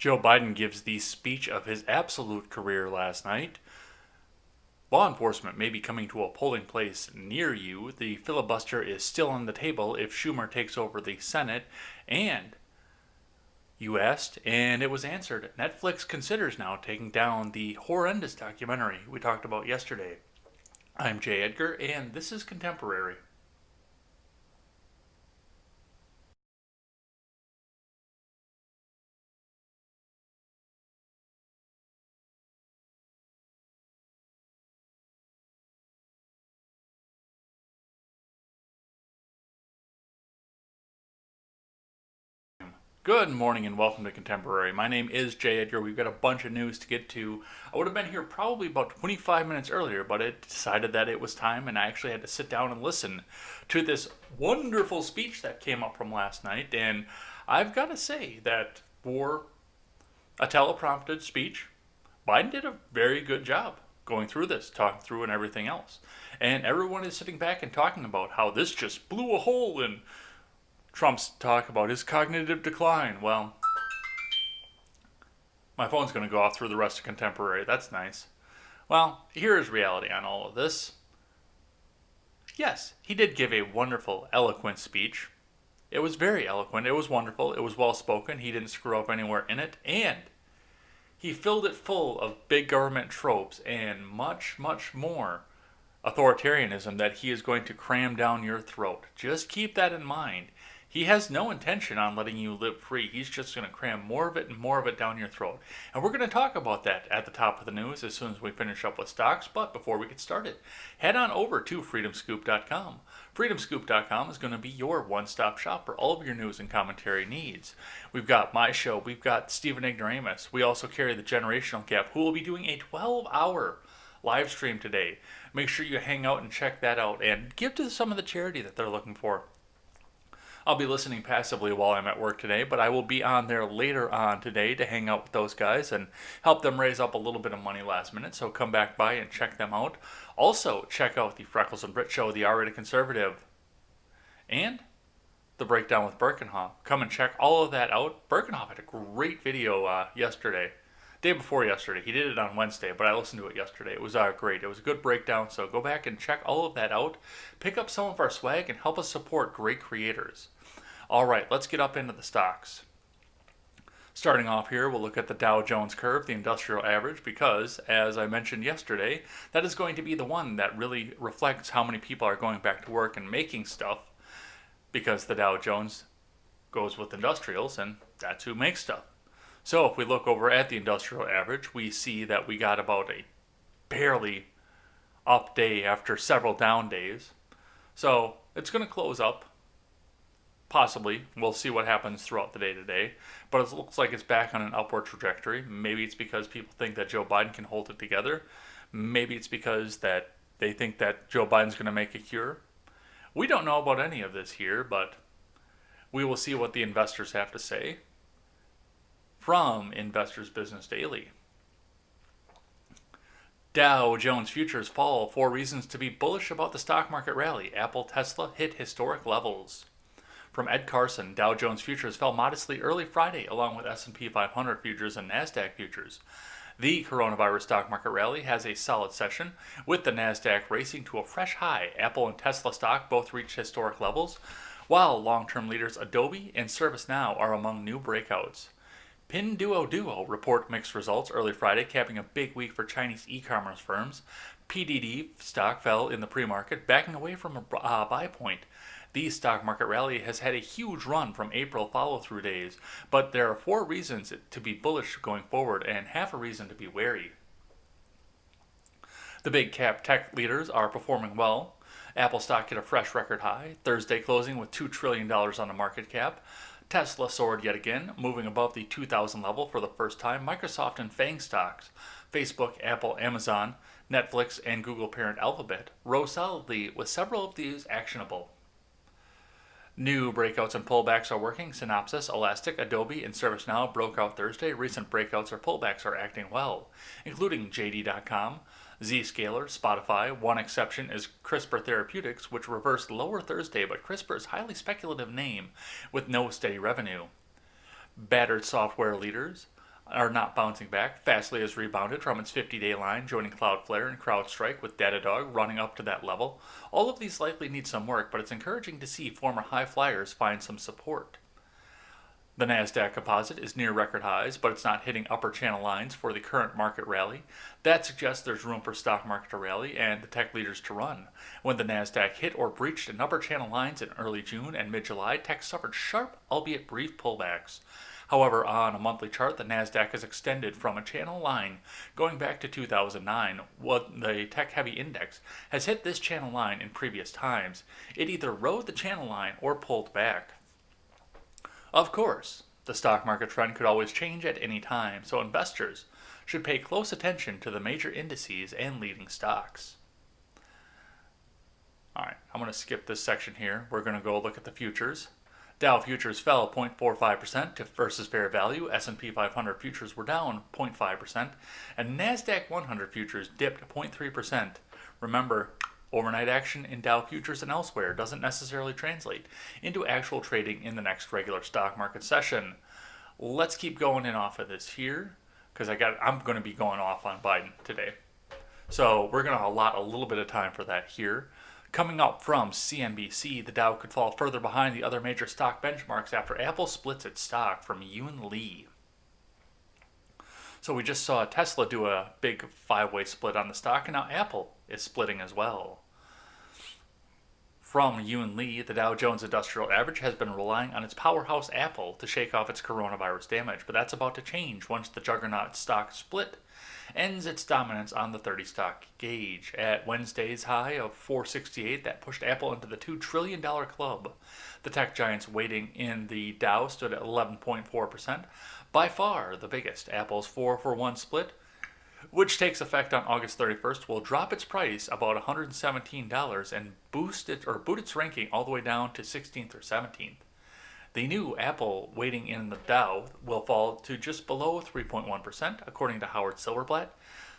Joe Biden gives the speech of his absolute career last night. Law enforcement may be coming to a polling place near you. The filibuster is still on the table if Schumer takes over the Senate. And you asked, and it was answered. Netflix considers now taking down the horrendous documentary we talked about yesterday. I'm Jay Edgar, and this is Contemporary. Good morning and welcome to Contemporary. My name is Jay Edgar. We've got a bunch of news to get to. I would have been here probably about 25 minutes earlier, but it decided that it was time, and I actually had to sit down and listen to this wonderful speech that came up from last night. And I've got to say that for a teleprompted speech, Biden did a very good job going through this, talking through and everything else. And everyone is sitting back and talking about how this just blew a hole in Trump's talk about his cognitive decline. Well, my phone's going to go off through the rest of Contemporary. That's nice. Well, here is reality on all of this. Yes, he did give a wonderful, eloquent speech. It was very eloquent. It was wonderful. It was well spoken. He didn't screw up anywhere in it. And he filled it full of big government tropes and much, much more authoritarianism that he is going to cram down your throat. Just keep that in mind. He has no intention on letting you live free. He's just going to cram more of it and more of it down your throat. And we're going to talk about that at the top of the news as soon as we finish up with stocks. But before we get started, head on over to freedomscoop.com. Freedomscoop.com is going to be your one-stop shop for all of your news and commentary needs. We've got my show. We've got Stephen Ignoramus. We also carry the Generational Gap, who will be doing a 12-hour live stream today. Make sure you hang out and check that out and give to some of the charity that they're looking for. I'll be listening passively while I'm at work today, but I will be on there later on today to hang out with those guys and help them raise up a little bit of money last minute, so come back by and check them out. Also, check out the Freckles and Britt Show, the R-Rated Conservative, and the Breakdown with Birkenhoff. Come and check all of that out. Birkenhoff had a great video yesterday. Day before yesterday. He did it on Wednesday, but I listened to it yesterday. It was great. It was a good breakdown, so go back and check all of that out. Pick up some of our swag and help us support great creators. All right, let's get up into the stocks. Starting off here, we'll look at the Dow Jones curve, the industrial average, because, as I mentioned yesterday, that is going to be the one that really reflects how many people are going back to work and making stuff, because the Dow Jones goes with industrials, and that's who makes stuff. So if we look over at the industrial average, we see that we got about a barely up day after several down days. So it's going to close up, possibly. We'll see what happens throughout the day today. But it looks like it's back on an upward trajectory. Maybe it's because people think that Joe Biden can hold it together. Maybe it's because that they think that Joe Biden's going to make a cure. We don't know about any of this here, but we will see what the investors have to say. From Investors Business Daily. Dow Jones futures fall. 4 reasons to be bullish about the stock market rally. Apple, Tesla hit historic levels. From Ed Carson, Dow Jones futures fell modestly early Friday, along with S&P 500 futures and NASDAQ futures. The coronavirus stock market rally has a solid session, with the NASDAQ racing to a fresh high. Apple and Tesla stock both reached historic levels, while long-term leaders Adobe and ServiceNow are among new breakouts. Pinduoduo report mixed results early Friday, capping a big week for Chinese e-commerce firms. PDD stock fell in the pre-market, backing away from a buy point. The stock market rally has had a huge run from April follow-through days, but there are 4 reasons to be bullish going forward and half a reason to be wary. The big cap tech leaders are performing well. Apple stock hit a fresh record high, Thursday closing with $2 trillion on the market cap. Tesla soared yet again, moving above the 2,000 level for the first time. Microsoft and FANG stocks, Facebook, Apple, Amazon, Netflix, and Google parent Alphabet, rose solidly, with several of these actionable. New breakouts and pullbacks are working. Synopsys, Elastic, Adobe, and ServiceNow broke out Thursday. Recent breakouts or pullbacks are acting well, including JD.com, Zscaler, Spotify. One exception is CRISPR Therapeutics, which reversed lower Thursday, but CRISPR is a highly speculative name with no steady revenue. Battered software leaders. are not bouncing back. Fastly has rebounded from its 50-day line, joining Cloudflare and CrowdStrike with Datadog running up to that level. All of these likely need some work, but it's encouraging to see former high flyers find some support. The NASDAQ composite is near record highs, but it's not hitting upper channel lines for the current market rally. That suggests there's room for stock market to rally and the tech leaders to run. When the NASDAQ hit or breached an upper channel lines in early June and mid-July, tech suffered sharp, albeit brief, pullbacks. However, on a monthly chart, the NASDAQ has extended from a channel line going back to 2009. What the tech-heavy index has hit this channel line in previous times. It either rode the channel line or pulled back. Of course, the stock market trend could always change at any time, so investors should pay close attention to the major indices and leading stocks. Alright, I'm going to skip this section here. We're going to go look at the futures. Dow futures fell 0.45% versus fair value. S&P 500 futures were down 0.5%, and NASDAQ 100 futures dipped 0.3%. Remember, overnight action in Dow futures and elsewhere doesn't necessarily translate into actual trading in the next regular stock market session. Let's keep going in off of this here, because I'm going to be going off on Biden today. So we're going to allot a little bit of time for that here. Coming up from CNBC, the Dow could fall further behind the other major stock benchmarks after Apple splits its stock from Yoon Lee. So we just saw Tesla do a big 5-way split on the stock, and now Apple is splitting as well. From Yoon Lee, the Dow Jones Industrial Average has been relying on its powerhouse Apple to shake off its coronavirus damage, but that's about to change once the juggernaut stock split ends its dominance on the 30-stock gauge. At Wednesday's high of 468, that pushed Apple into the $2 trillion club. The tech giant's weighting in the Dow stood at 11.4%, by far the biggest. Apple's 4-for-1 split, which takes effect on August 31st, will drop its price about $117 and boot its ranking all the way down to 16th or 17th. The new Apple weighting in the Dow will fall to just below 3.1%, according to Howard Silverblatt,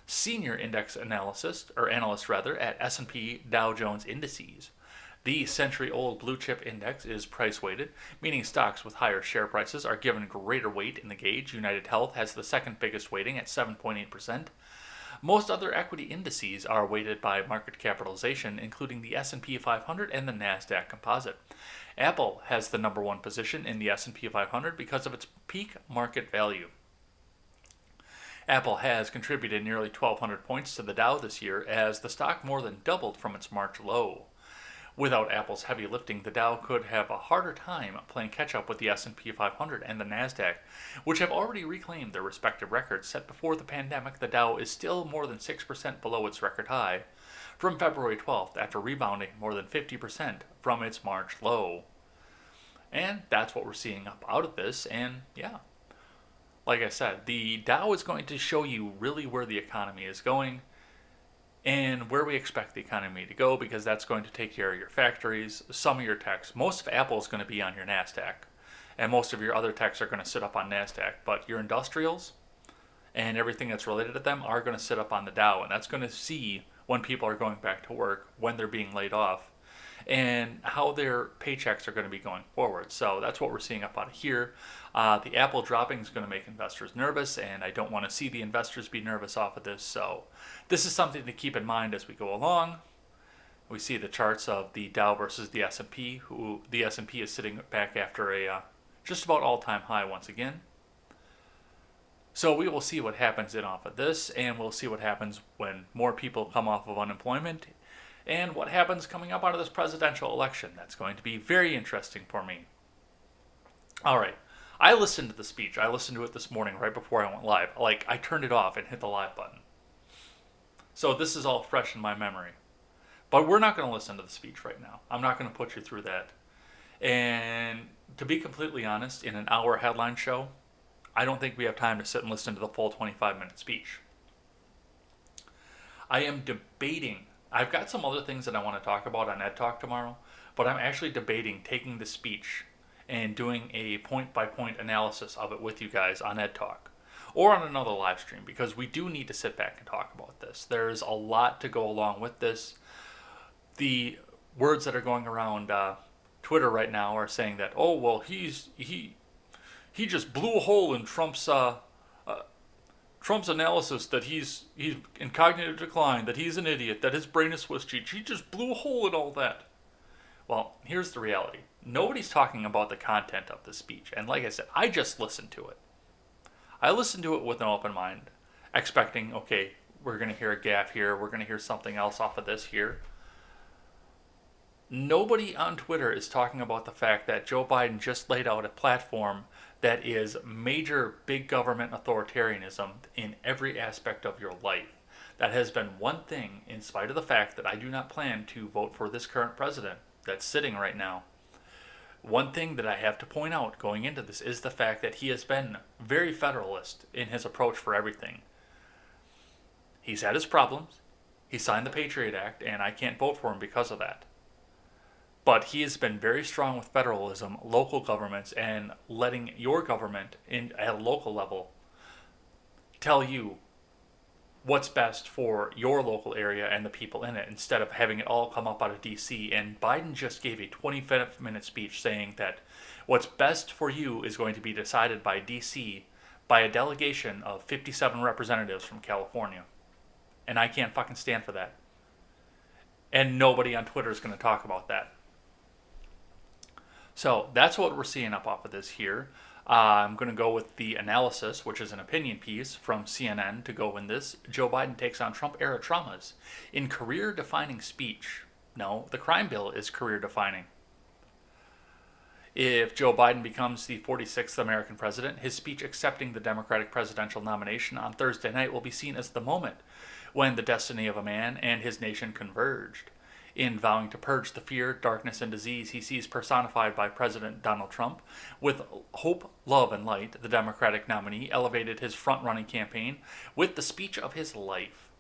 senior index analyst at S&P Dow Jones Indices. The century-old blue chip index is price-weighted, meaning stocks with higher share prices are given greater weight in the gauge. United Health has the second biggest weighting at 7.8%. Most other equity indices are weighted by market capitalization, including the S&P 500 and the NASDAQ composite. Apple has the number one position in the S&P 500 because of its peak market value. Apple has contributed nearly 1,200 points to the Dow this year, as the stock more than doubled from its March low. Without Apple's heavy lifting, the Dow could have a harder time playing catch-up with the S&P 500 and the NASDAQ, which have already reclaimed their respective records set before the pandemic. The Dow is still more than 6% below its record high from February 12th, after rebounding more than 50% from its March low. And that's what we're seeing up out of this, and yeah. Like I said, the Dow is going to show you really where the economy is going and where we expect the economy to go, because that's going to take care of your factories, some of your techs. Most of Apple is going to be on your NASDAQ, and most of your other techs are going to sit up on NASDAQ. But your industrials and everything that's related to them are going to sit up on the Dow, and that's going to see when people are going back to work, when they're being laid off, and how their paychecks are going to be going forward. So that's what we're seeing up out of here. The Apple dropping is going to make investors nervous, and I don't want to see the investors be nervous off of this. So this is something to keep in mind as we go along. We see the charts of the Dow versus the S&P, the S&P is sitting back after a just about all-time high once again. So we will see what happens in off of this, and we'll see what happens when more people come off of unemployment, and what happens coming up out of this presidential election. That's going to be very interesting for me. All right. I listened to the speech. I listened to it this morning right before I went live. I turned it off and hit the live button. So this is all fresh in my memory. But we're not going to listen to the speech right now. I'm not going to put you through that. And to be completely honest, in an hour headline show, I don't think we have time to sit and listen to the full 25-minute speech. I am debating. I've got some other things that I want to talk about on Ed Talk tomorrow, but I'm actually debating taking the speech and doing a point-by-point analysis of it with you guys on Ed Talk or on another live stream, because we do need to sit back and talk about this. There's a lot to go along with this. The words that are going around Twitter right now are saying that, oh, well, he just blew a hole in Trump's Trump's analysis that he's in cognitive decline, that he's an idiot, that his brain is Swiss cheese, he just blew a hole in all that. Well, here's the reality. Nobody's talking about the content of the speech. And like I said, I just listened to it. I listened to it with an open mind, expecting, okay, we're going to hear a gaffe here, we're going to hear something else off of this here. Nobody on Twitter is talking about the fact that Joe Biden just laid out a platform that is major big government authoritarianism in every aspect of your life. That has been one thing, in spite of the fact that I do not plan to vote for this current president that's sitting right now. One thing that I have to point out going into this is the fact that he has been very federalist in his approach for everything. He's had his problems. He signed the Patriot Act, and I can't vote for him because of that. But he has been very strong with federalism, local governments, and letting your government at a local level tell you what's best for your local area and the people in it, instead of having it all come up out of D.C. And Biden just gave a 25-minute speech saying that what's best for you is going to be decided by D.C. by a delegation of 57 representatives from California. And I can't fucking stand for that. And nobody on Twitter is going to talk about that. So that's what we're seeing up off of this here. I'm going to go with the analysis, which is an opinion piece from CNN to go in this. Joe Biden takes on Trump-era traumas in career-defining speech. No, the crime bill is career-defining. If Joe Biden becomes the 46th American president, his speech accepting the Democratic presidential nomination on Thursday night will be seen as the moment when the destiny of a man and his nation converged. In vowing to purge the fear, darkness, and disease he sees personified by President Donald Trump, with hope, love, and light, the Democratic nominee elevated his front-running campaign with the speech of his life.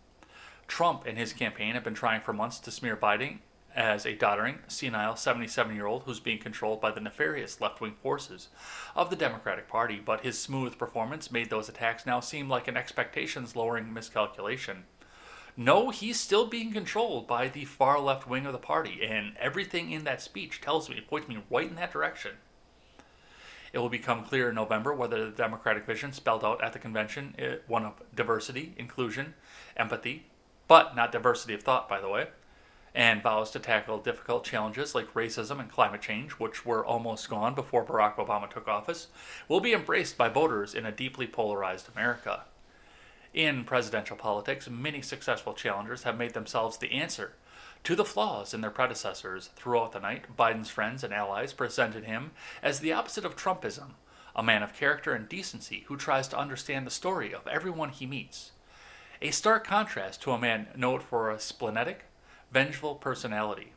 Trump and his campaign have been trying for months to smear Biden as a doddering, senile 77-year-old who's being controlled by the nefarious left-wing forces of the Democratic Party, but his smooth performance made those attacks now seem like an expectations-lowering miscalculation. No, he's still being controlled by the far left wing of the party, and everything in that speech tells me, points me right in that direction. It will become clear in November whether the Democratic vision spelled out at the convention one of diversity, inclusion, empathy, but not diversity of thought, by the way, and vows to tackle difficult challenges like racism and climate change, which were almost gone before Barack Obama took office, will be embraced by voters in a deeply polarized America. In presidential politics, many successful challengers have made themselves the answer to the flaws in their predecessors. Throughout the night, Biden's friends and allies presented him as the opposite of Trumpism, a man of character and decency who tries to understand the story of everyone he meets. A stark contrast to a man known for a splenetic, vengeful personality.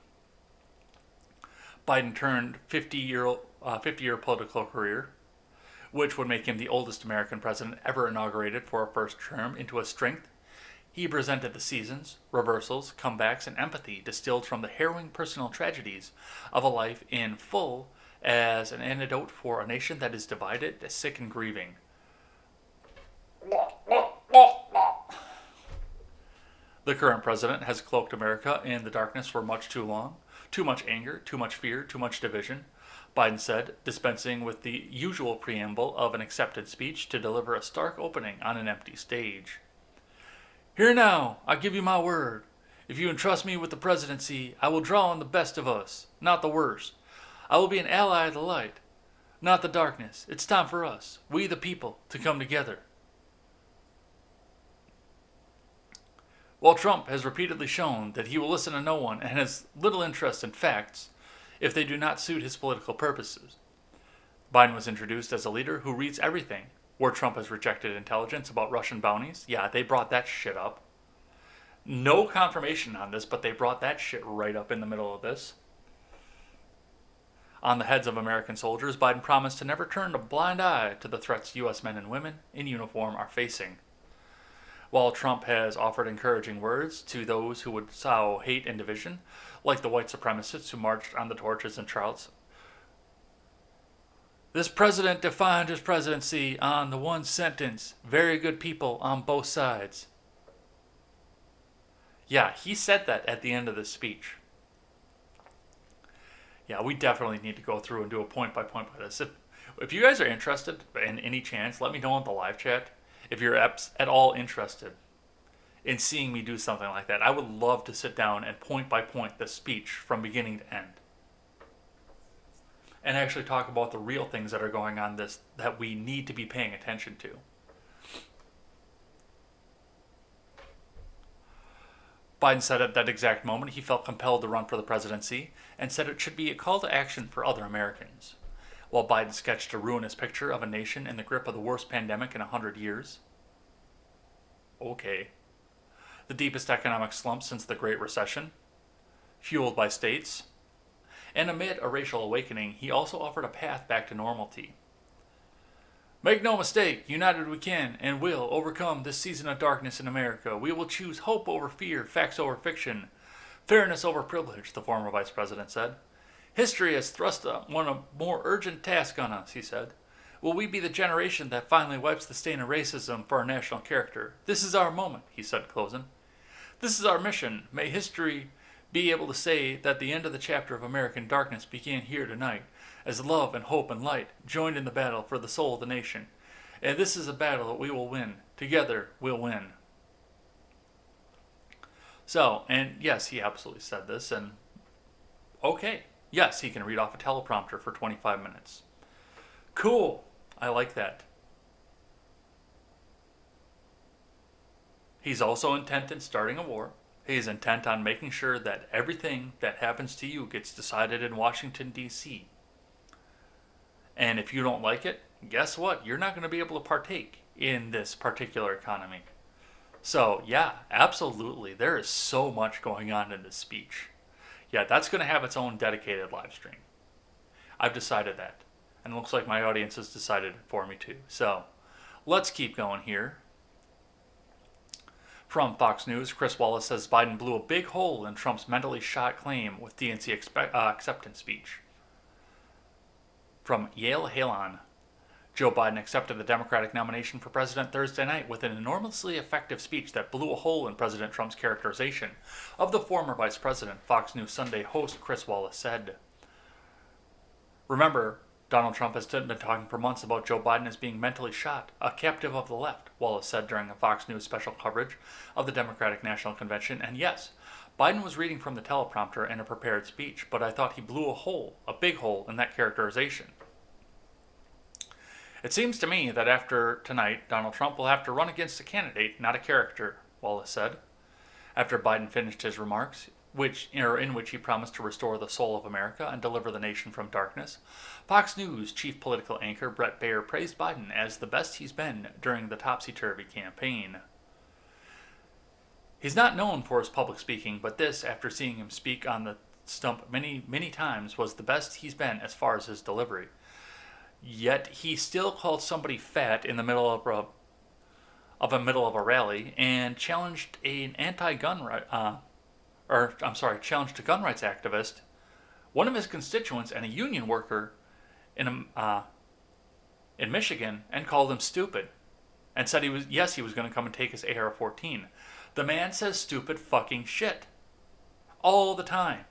Biden turned 50-year political career, which would make him the oldest American president ever inaugurated for a first term, into a strength. He presented the seasons, reversals, comebacks, and empathy distilled from the harrowing personal tragedies of a life in full as an antidote for a nation that is divided, sick, and grieving. The current president has cloaked America in the darkness for much too long. Too much anger, too much fear, too much division, Biden said, dispensing with the usual preamble of an accepted speech to deliver a stark opening on an empty stage. Here now, I give you my word. If you entrust me with the presidency, I will draw on the best of us, not the worst. I will be an ally of the light, not the darkness. It's time for us, we the people, to come together. While Trump has repeatedly shown that he will listen to no one and has little interest in facts if they do not suit his political purposes, Biden was introduced as a leader who reads everything. Where Trump has rejected intelligence about Russian bounties, yeah, they brought that shit up. No confirmation on this, but they brought that shit right up in the middle of this. On the heads of American soldiers, Biden promised to never turn a blind eye to the threats U.S. men and women in uniform are facing. While Trump has offered encouraging words to those who would sow hate and division, like the white supremacists who marched on the torches in Charlottesville, this president defined his presidency on the one sentence, very good people on both sides. Yeah, he said that at the end of this speech. Yeah, we definitely need to go through and do a point by this. If you guys are interested in any chance, let me know on the live chat. If you're at all interested in seeing me do something like that, I would love to sit down and point by point the speech from beginning to end. And actually talk about the real things that are going on that we need to be paying attention to. Biden said at that exact moment he felt compelled to run for the presidency and said it should be a call to action for other Americans. While Biden sketched a ruinous picture of a nation in the grip of the worst pandemic in 100 years. Okay. The deepest economic slump since the Great Recession, fueled by states. And amid a racial awakening, he also offered a path back to normality. Make no mistake, united we can and will overcome this season of darkness in America. We will choose hope over fear, facts over fiction, fairness over privilege, the former vice president said. History has thrust one a more urgent task on us, he said. Will we be the generation that finally wipes the stain of racism for our national character? This is our moment, he said, closing. This is our mission. May history be able to say that the end of the chapter of American darkness began here tonight, as love and hope and light joined in the battle for the soul of the nation. And this is a battle that we will win. Together, we'll win. So, and yes, he absolutely said this, and okay, yes, he can read off a teleprompter for 25 minutes. Cool. I like that. He's also intent in starting a war. He's intent on making sure that everything that happens to you gets decided in Washington, D.C. And if you don't like it, guess what? You're not going to be able to partake in this particular economy. So, yeah, absolutely. There is so much going on in this speech. Yeah, that's going to have its own dedicated live stream. I've decided that. And it looks like my audience has decided it for me too. So, let's keep going here. From Fox News, Chris Wallace says Biden blew a big hole in Trump's mentally shot claim with DNC acceptance speech. From Yale Halon, Joe Biden accepted the Democratic nomination for president Thursday night with an enormously effective speech that blew a hole in President Trump's characterization of the former vice president, Fox News Sunday host Chris Wallace said. Remember, Donald Trump has been talking for months about Joe Biden as being mentally shot, a captive of the left, Wallace said during a Fox News special coverage of the Democratic National Convention. And yes, Biden was reading from the teleprompter in a prepared speech, but I thought he blew a big hole in that characterization. It seems to me that after tonight, Donald Trump will have to run against a candidate, not a character, Wallace said. After Biden finished his remarks, in which he promised to restore the soul of America and deliver the nation from darkness, Fox News chief political anchor Bret Baier praised Biden as the best he's been during the topsy-turvy campaign. He's not known for his public speaking, but this, after seeing him speak on the stump many, many times, was the best he's been as far as his delivery. Yet he still called somebody fat in the middle of a rally and challenged an challenged a gun rights activist, one of his constituents and a union worker in Michigan, and called him stupid, and said he was going to come and take his AR-14. The man says stupid fucking shit all the time.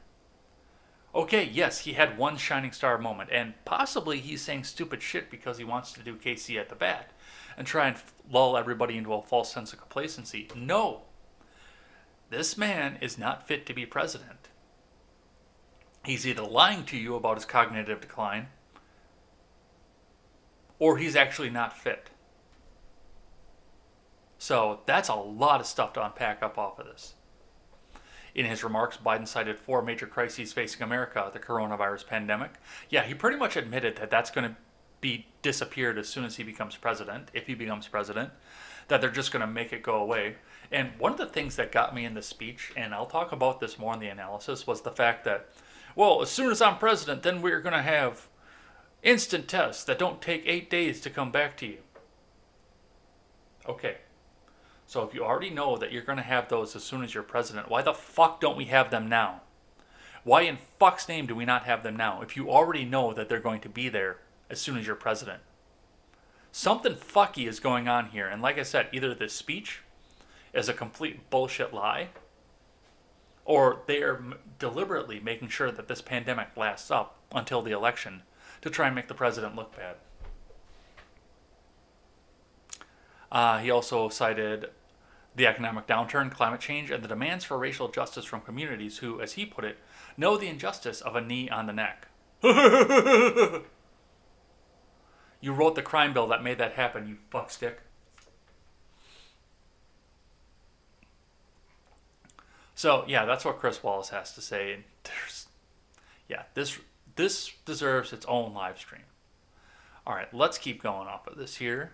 Okay, yes, he had one shining star moment, and possibly he's saying stupid shit because he wants to do KC at the bat and try and lull everybody into a false sense of complacency. No. This man is not fit to be president. He's either lying to you about his cognitive decline, or he's actually not fit. So that's a lot of stuff to unpack up off of this. In his remarks, Biden cited 4 major crises facing America: the coronavirus pandemic. Yeah, he pretty much admitted that that's going to be disappeared as soon as he becomes president, if he becomes president, that they're just going to make it go away. And one of the things that got me in this speech, and I'll talk about this more in the analysis, was the fact that, well, as soon as I'm president, then we're going to have instant tests that don't take 8 days to come back to you. Okay. So if you already know that you're going to have those as soon as you're president, why the fuck don't we have them now? Why in fuck's name do we not have them now if you already know that they're going to be there as soon as you're president? Something fucky is going on here. And like I said, either this speech is a complete bullshit lie, or they are deliberately making sure that this pandemic lasts up until the election to try and make the president look bad. He also cited the economic downturn, climate change, and the demands for racial justice from communities who, as he put it, know the injustice of a knee on the neck. You wrote the crime bill that made that happen, you fuckstick. So yeah, that's what Chris Wallace has to say. And this deserves its own live stream. All right, let's keep going off of this here.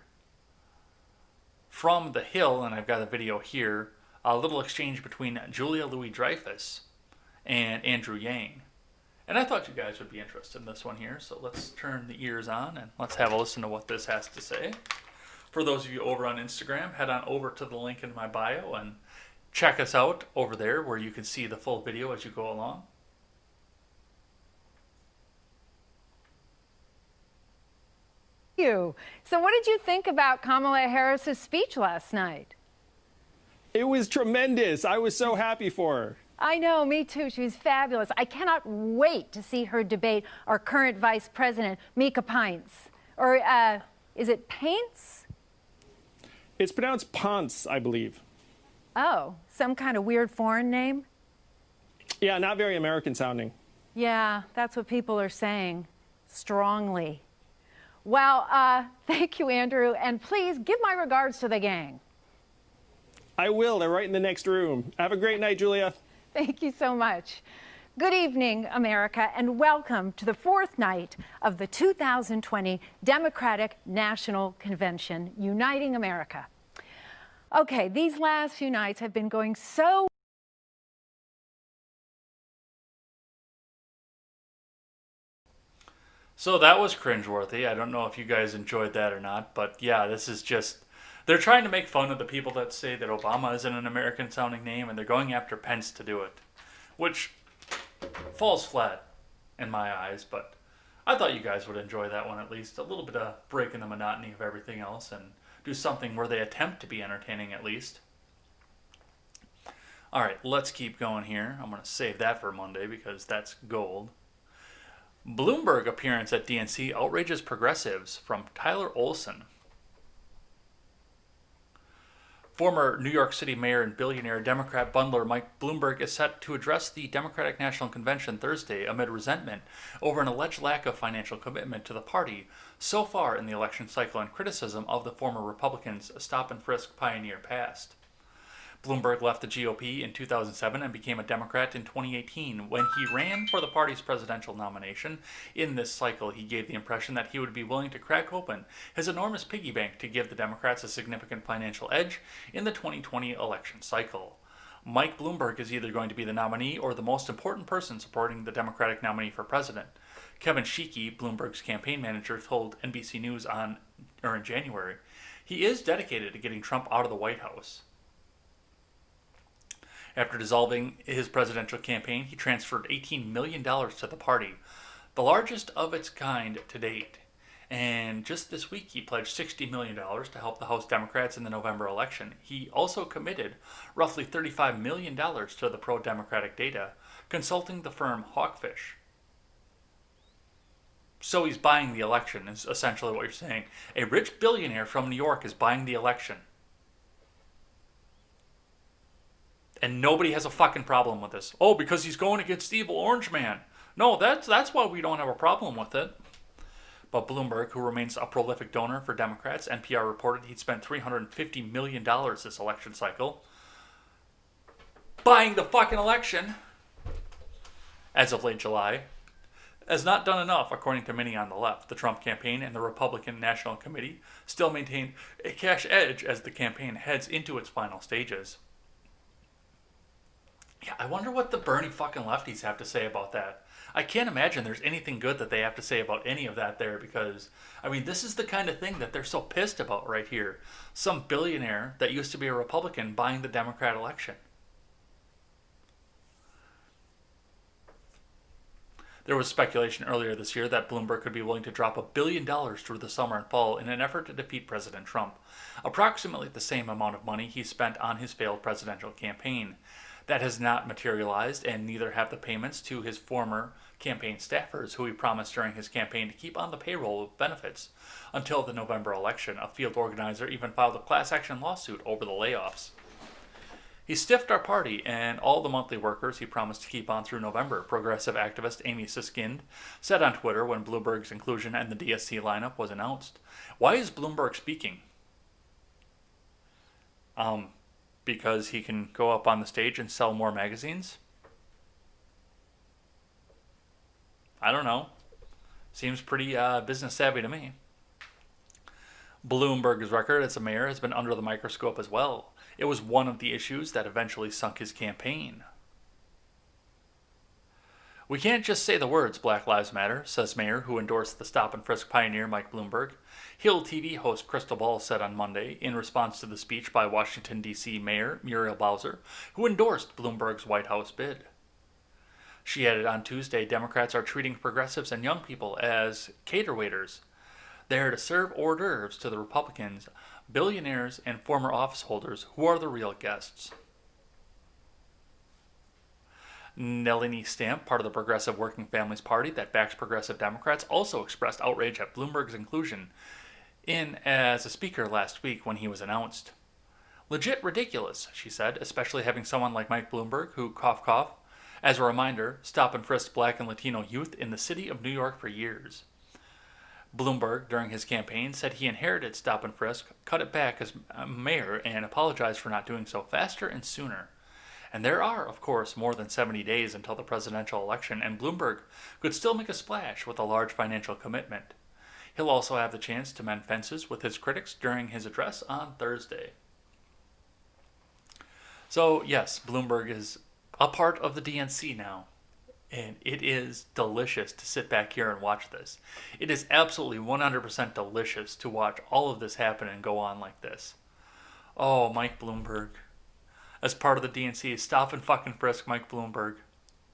From the Hill, and I've got a video here, a little exchange between Julia Louis-Dreyfus and Andrew Yang. And I thought you guys would be interested in this one here, so let's turn the ears on and let's have a listen to what this has to say. For those of you over on Instagram, head on over to the link in my bio and check us out over there where you can see the full video as you go along. So what did you think about Kamala Harris's speech last night? It was tremendous. I was so happy for her. I know, me too. She was fabulous. I cannot wait to see her debate our current Vice President, Mika Pince. Or is it Paints? It's pronounced Ponce, I believe. Oh, some kind of weird foreign name? Yeah, not very American sounding. Yeah, that's what people are saying. Strongly. Well, thank you, Andrew. And please give my regards to the gang. I will. They're right in the next room. Have a great night, Julia. Thank you so much. Good evening, America, and welcome to the fourth night of the 2020 Democratic National Convention, Uniting America. Okay, these last few nights have been going so So that was cringeworthy. I don't know if you guys enjoyed that or not, but yeah, this is just... They're trying to make fun of the people that say that Obama isn't an American-sounding name, and they're going after Pence to do it, which falls flat in my eyes, but I thought you guys would enjoy that one at least. A little bit of break in the monotony of everything else, and do something where they attempt to be entertaining at least. All right, let's keep going here. I'm going to save that for Monday because that's gold. Bloomberg appearance at DNC outrages progressives from Tyler Olson. Former New York City mayor and billionaire Democrat bundler Mike Bloomberg is set to address the Democratic National Convention Thursday amid resentment over an alleged lack of financial commitment to the party so far in the election cycle and criticism of the former Republicans' stop-and-frisk pioneer past. Bloomberg left the GOP in 2007 and became a Democrat in 2018. When he ran for the party's presidential nomination in this cycle, he gave the impression that he would be willing to crack open his enormous piggy bank to give the Democrats a significant financial edge in the 2020 election cycle. Mike Bloomberg is either going to be the nominee or the most important person supporting the Democratic nominee for president. Kevin Sheekey, Bloomberg's campaign manager, told NBC News in January, he is dedicated to getting Trump out of the White House. After dissolving his presidential campaign, he transferred $18 million to the party, the largest of its kind to date. And just this week, he pledged $60 million to help the House Democrats in the November election. He also committed roughly $35 million to the pro-Democratic data, consulting the firm Hawkfish. So he's buying the election, is essentially what you're saying. A rich billionaire from New York is buying the election. And nobody has a fucking problem with this. Oh, because he's going against evil Orange Man. No, that's why we don't have a problem with it. But Bloomberg, who remains a prolific donor for Democrats, NPR reported he'd spent $350 million this election cycle buying the fucking election as of late July, has not done enough, according to many on the left. The Trump campaign and the Republican National Committee still maintain a cash edge as the campaign heads into its final stages. Yeah, I wonder what the Bernie fucking lefties have to say about that. I can't imagine there's anything good that they have to say about any of that there because, I mean, this is the kind of thing that they're so pissed about right here. Some billionaire that used to be a Republican buying the Democrat election. There was speculation earlier this year that Bloomberg could be willing to drop $1 billion through the summer and fall in an effort to defeat President Trump, approximately the same amount of money he spent on his failed presidential campaign. That has not materialized, and neither have the payments to his former campaign staffers who he promised during his campaign to keep on the payroll with benefits until the November election. A field organizer even filed a class action lawsuit over the layoffs. He stiffed our party and all the monthly workers he promised to keep on through November, progressive activist Amy Siskind said on Twitter when Bloomberg's inclusion in the DSC lineup was announced. Why is Bloomberg speaking? Because he can go up on the stage and sell more magazines? I don't know. Seems pretty business savvy to me. Bloomberg's record as a mayor has been under the microscope as well. It was one of the issues that eventually sunk his campaign. We can't just say the words Black Lives Matter, says Mayor, who endorsed the stop and frisk pioneer Mike Bloomberg. Hill TV host Crystal Ball said on Monday, in response to the speech by Washington, D.C. Mayor Muriel Bowser, who endorsed Bloomberg's White House bid. She added on Tuesday, Democrats are treating progressives and young people as cater waiters. They're to serve hors d'oeuvres to the Republicans, billionaires, and former office holders who are the real guests. Nalini Stamp, part of the Progressive Working Families Party that backs progressive Democrats, also expressed outrage at Bloomberg's inclusion in as a speaker last week when he was announced. Legit ridiculous, she said, especially having someone like Mike Bloomberg who, cough cough, as a reminder, stop and frisked black and Latino youth in the city of New York for years. Bloomberg, during his campaign, said he inherited stop and frisk, cut it back as mayor, and apologized for not doing so faster and sooner. And there are, of course, more than 70 days until the presidential election, and Bloomberg could still make a splash with a large financial commitment. He'll also have the chance to mend fences with his critics during his address on Thursday. So, yes, Bloomberg is a part of the DNC now. And it is delicious to sit back here and watch this. It is absolutely 100% delicious to watch all of this happen and go on like this. Oh, Mike Bloomberg. As part of the DNC, stop and fucking frisk Mike Bloomberg.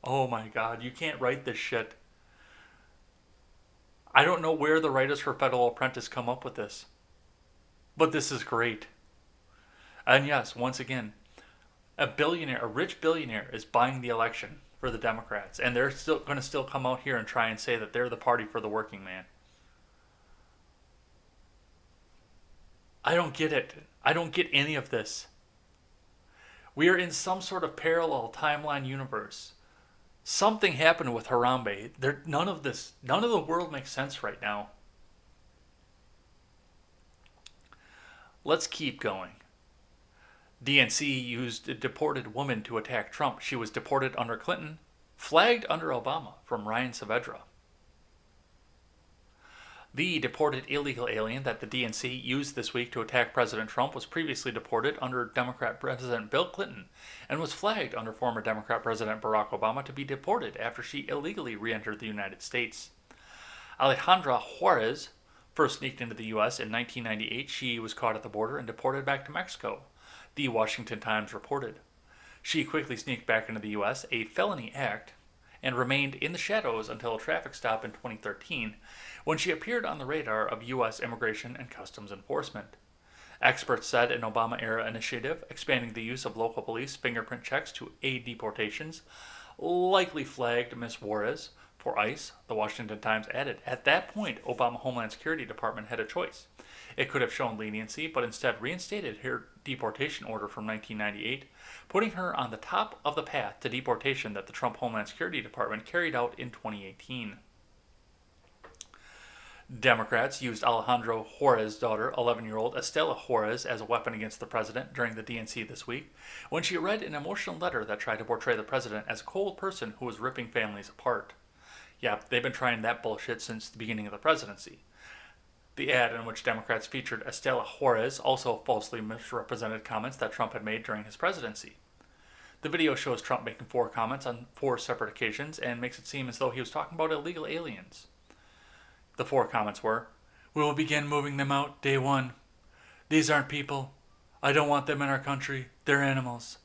Oh my God, you can't write this shit. I don't know where the writers for Federal Apprentice come up with this. But this is great. And yes, once again, a rich billionaire is buying the election for the Democrats, and they're still going to come out here and try and say that they're the party for the working man. I don't get it. I don't get any of this. We are in some sort of parallel timeline universe. Something happened with Harambe. None of the world makes sense right now. Let's keep going. DNC used a deported woman to attack Trump. She was deported under Clinton, flagged under Obama, from Ryan Saavedra. The deported illegal alien that the DNC used this week to attack President Trump was previously deported under Democrat President Bill Clinton and was flagged under former Democrat President Barack Obama to be deported after she illegally re-entered the United States. Alejandra Juarez first sneaked into the U.S. in 1998. She was caught at the border and deported back to Mexico, the Washington Times reported. She quickly sneaked back into the U.S., a felony act, and remained in the shadows until a traffic stop in 2013, when she appeared on the radar of U.S. Immigration and Customs Enforcement. Experts said an Obama-era initiative expanding the use of local police fingerprint checks to aid deportations likely flagged Ms. Juarez for ICE, the Washington Times added. At that point, Obama Homeland Security Department had a choice. It could have shown leniency, but instead reinstated her deportation order from 1998, putting her on the top of the path to deportation that the Trump Homeland Security Department carried out in 2018. Democrats used Alejandro Juarez's daughter, 11-year-old Estela Juarez, as a weapon against the president during the DNC this week, when she read an emotional letter that tried to portray the president as a cold person who was ripping families apart. Yeah, they've been trying that bullshit since the beginning of the presidency. The ad, in which Democrats featured Estela Juarez, also falsely misrepresented comments that Trump had made during his presidency. The video shows Trump making 4 comments on 4 separate occasions and makes it seem as though he was talking about illegal aliens. The 4 comments were, "We will begin moving them out day 1. These aren't people. I don't want them in our country. They're animals."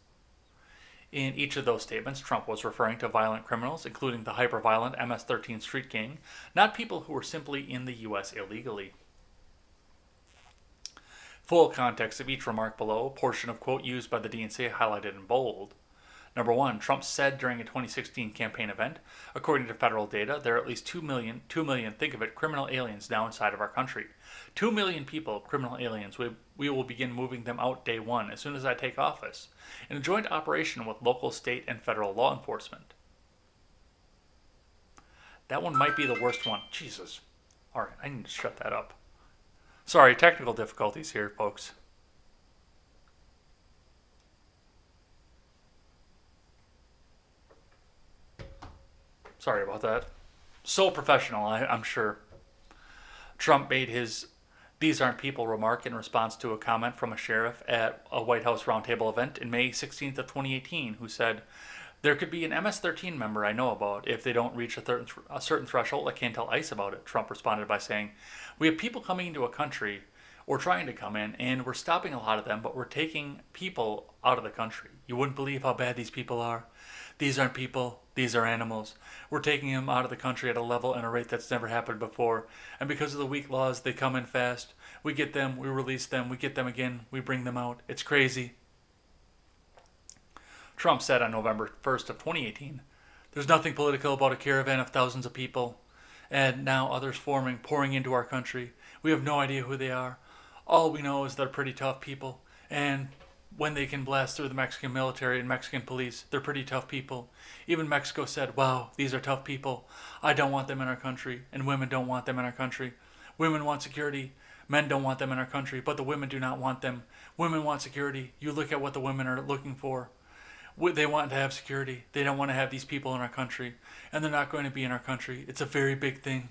In each of those statements, Trump was referring to violent criminals, including the hyper-violent MS-13 street gang, not people who were simply in the U.S. illegally. Full context of each remark below, portion of quote used by the DNC highlighted in bold. Number one, Trump said during a 2016 campaign event, according to federal data, there are at least 2 million, think of it, criminal aliens now inside of our country. 2 million people, criminal aliens. We will begin moving them out day one, as soon as I take office, in a joint operation with local, state, and federal law enforcement. That one might be the worst one. Jesus. All right, I need to shut that up. Sorry, technical difficulties here, folks. Sorry about that. So professional, I'm sure. Trump made his "these aren't people" remark in response to a comment from a sheriff at a White House roundtable event in May 16th of 2018 who said, "There could be an MS-13 member I know about. If they don't reach a certain threshold, I can't tell ICE about it." Trump responded by saying, "We have people coming into a country or trying to come in, and we're stopping a lot of them, but we're taking people out of the country. You wouldn't believe how bad these people are. These aren't people, these are animals. We're taking them out of the country at a level and a rate that's never happened before. And because of the weak laws, they come in fast. We get them, we release them, we get them again, we bring them out. It's crazy." Trump said on November 1st of 2018, "There's nothing political about a caravan of thousands of people, and now others pouring into our country. We have no idea who they are. All we know is they're pretty tough people, and when they can blast through the Mexican military and Mexican police, they're pretty tough people. Even Mexico said, wow, these are tough people. I don't want them in our country, and women don't want them in our country. Women want security. Men don't want them in our country, but the women do not want them. Women want security. You look at what the women are looking for. They want to have security. They don't want to have these people in our country, and they're not going to be in our country. It's a very big thing."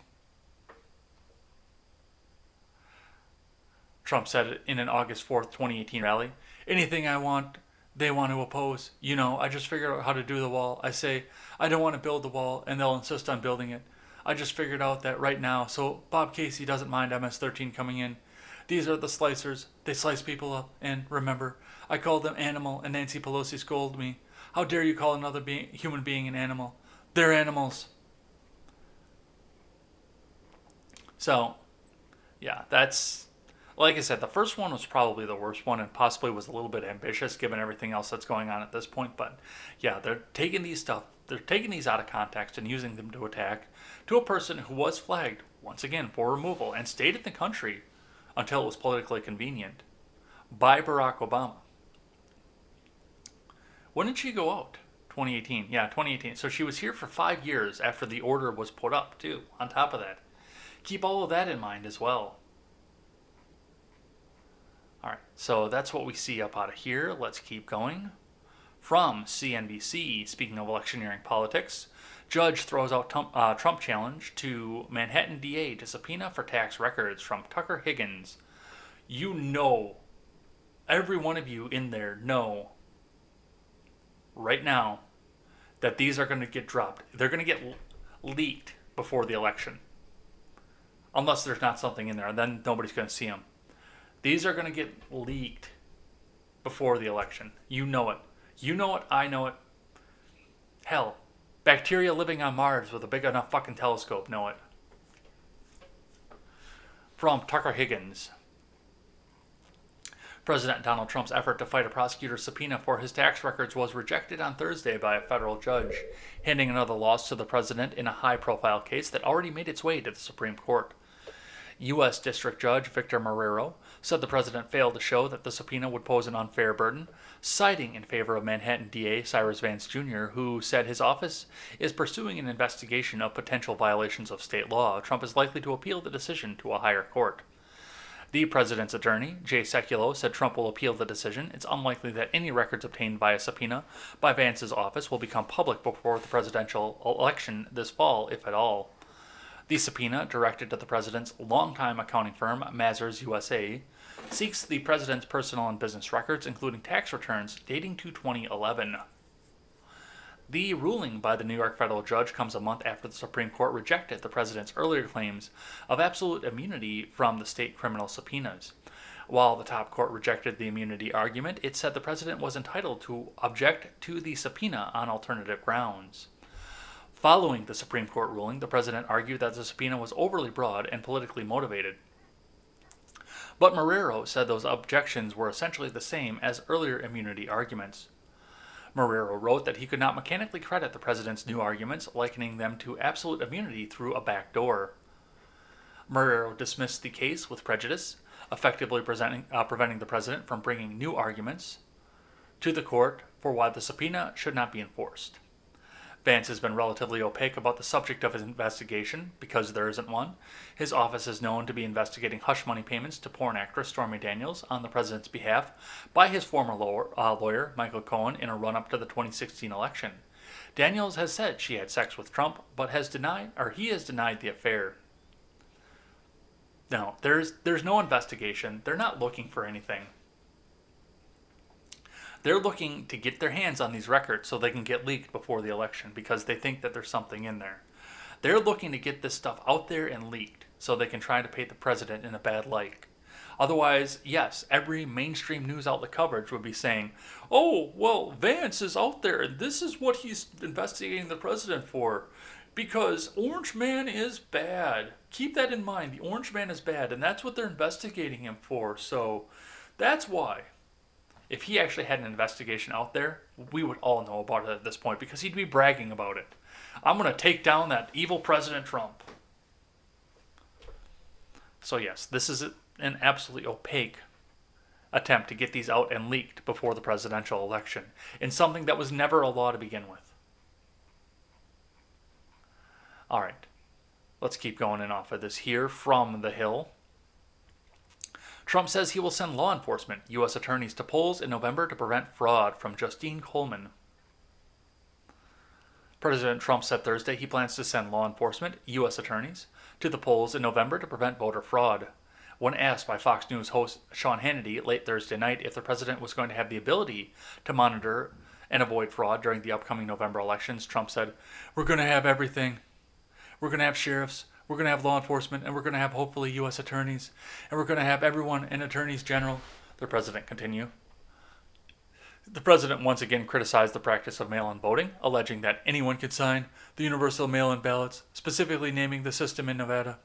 Trump said it in an August 4th, 2018 rally. "Anything I want, they want to oppose. You know, I just figured out how to do the wall. I say, I don't want to build the wall, and they'll insist on building it. I just figured out that right now, so Bob Casey doesn't mind MS-13 coming in. These are the slicers. They slice people up. And remember, I called them animal, and Nancy Pelosi scolded me. How dare you call another human being an animal? They're animals." So, yeah, that's... Like I said, the first one was probably the worst one and possibly was a little bit ambitious given everything else that's going on at this point. But yeah, they're taking these out of context and using them to attack to a person who was flagged, once again, for removal and stayed in the country until it was politically convenient by Barack Obama. When did she go out? 2018. Yeah, 2018. So she was here for 5 years after the order was put up, too, on top of that. Keep all of that in mind as well. All right, so that's what we see up out of here. Let's keep going. From CNBC, speaking of electioneering politics, judge throws out Trump challenge to Manhattan DA to subpoena for tax records from Tucker Higgins. You know, every one of you in there know right now that these are going to get dropped. They're going to get leaked before the election. Unless there's not something in there, and then nobody's going to see them. These are going to get leaked before the election. You know it. You know it. I know it. Hell, bacteria living on Mars with a big enough fucking telescope know it. From Tucker Higgins. President Donald Trump's effort to fight a prosecutor's subpoena for his tax records was rejected on Thursday by a federal judge, handing another loss to the president in a high-profile case that already made its way to the Supreme Court. U.S. District Judge Victor Marrero said the president failed to show that the subpoena would pose an unfair burden, citing in favor of Manhattan DA Cyrus Vance Jr., who said his office is pursuing an investigation of potential violations of state law. Trump is likely to appeal the decision to a higher court. The president's attorney, Jay Sekulow, said Trump will appeal the decision. It's unlikely that any records obtained by a subpoena by Vance's office will become public before the presidential election this fall, if at all. The subpoena, directed to the president's longtime accounting firm, Mazars USA, seeks the president's personal and business records, including tax returns dating to 2011. The ruling by the New York federal judge comes a month after the Supreme Court rejected the president's earlier claims of absolute immunity from the state criminal subpoenas. While the top court rejected the immunity argument, it said the president was entitled to object to the subpoena on alternative grounds. Following the Supreme Court ruling, the president argued that the subpoena was overly broad and politically motivated. But Marrero said those objections were essentially the same as earlier immunity arguments. Marrero wrote that he could not mechanically credit the president's new arguments, likening them to absolute immunity through a back door. Marrero dismissed the case with prejudice, effectively preventing the president from bringing new arguments to the court for why the subpoena should not be enforced. Vance has been relatively opaque about the subject of his investigation because there isn't one. His office is known to be investigating hush money payments to porn actress Stormy Daniels on the president's behalf by his former lawyer, Michael Cohen, in a run-up to the 2016 election. Daniels has said she had sex with Trump, but he has denied the affair. No, there's no investigation. They're not looking for anything. They're looking to get their hands on these records so they can get leaked before the election because they think that there's something in there. They're looking to get this stuff out there and leaked so they can try to paint the president in a bad light. Otherwise, yes, every mainstream news outlet coverage would be saying, oh, well, Vance is out there and this is what he's investigating the president for because Orange Man is bad. Keep that in mind. The Orange Man is bad and that's what they're investigating him for. So that's why. If he actually had an investigation out there, we would all know about it at this point because he'd be bragging about it. I'm going to take down that evil President Trump. So yes, this is an absolutely opaque attempt to get these out and leaked before the presidential election in something that was never a law to begin with. All right, let's keep going in off of this here from The Hill. Trump says he will send law enforcement, U.S. attorneys to polls in November to prevent fraud, from Justine Coleman. President Trump said Thursday he plans to send law enforcement, U.S. attorneys, to the polls in November to prevent voter fraud. When asked by Fox News host Sean Hannity late Thursday night if the president was going to have the ability to monitor and avoid fraud during the upcoming November elections, Trump said, "We're going to have everything. We're going to have sheriffs. We're going to have law enforcement, and we're going to have hopefully U.S. attorneys, and we're going to have everyone and attorneys general," the president continued. The president once again criticized the practice of mail-in voting, alleging that anyone could sign the universal mail-in ballots, specifically naming the system in Nevada.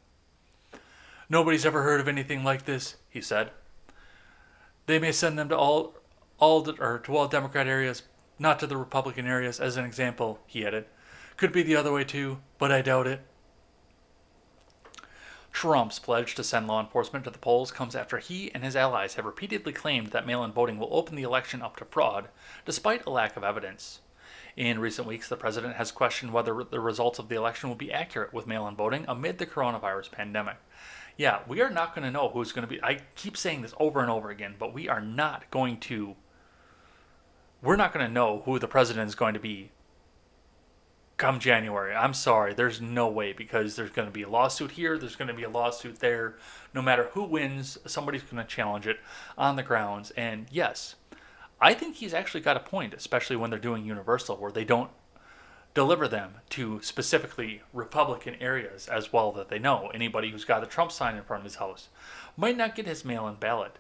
"Nobody's ever heard of anything like this," he said. "They may send them to all Democrat areas, not to the Republican areas, as an example," he added. "Could be the other way too, but I doubt it." Trump's pledge to send law enforcement to the polls comes after he and his allies have repeatedly claimed that mail-in voting will open the election up to fraud, despite a lack of evidence. In recent weeks, the president has questioned whether the results of the election will be accurate with mail-in voting amid the coronavirus pandemic. Yeah, we are not going to know who's going to be... I keep saying this over and over again, but we're not going to know who the president is going to be come January. I'm sorry, there's no way, because there's going to be a lawsuit here, there's going to be a lawsuit there. No matter who wins, somebody's going to challenge it on the grounds. And yes, I think he's actually got a point, especially when they're doing universal, where they don't deliver them to specifically Republican areas as well that they know. Anybody who's got a Trump sign in front of his house might not get his mail-in ballot.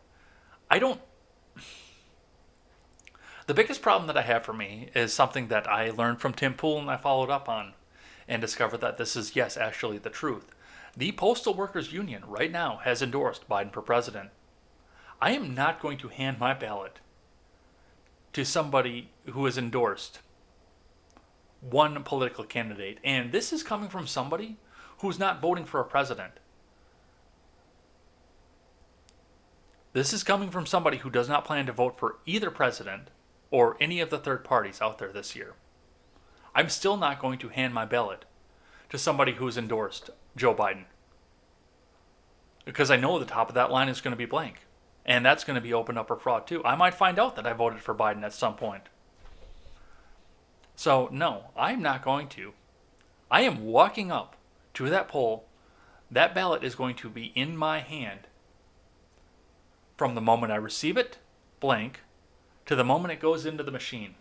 The biggest problem that I have for me is something that I learned from Tim Pool and I followed up on and discovered that this is, yes, actually the truth. The Postal Workers Union right now has endorsed Biden for president. I am not going to hand my ballot to somebody who has endorsed one political candidate. And this is coming from somebody who's not voting for a president. This is coming from somebody who does not plan to vote for either president or any of the third parties out there this year. I'm still not going to hand my ballot to somebody who's endorsed Joe Biden, because I know the top of that line is going to be blank, and that's going to be opened up for fraud too. I might find out that I voted for Biden at some point. So no, I'm not going to. I am walking up to that poll. That ballot is going to be in my hand from the moment I receive it, blank, to the moment it goes into the machine.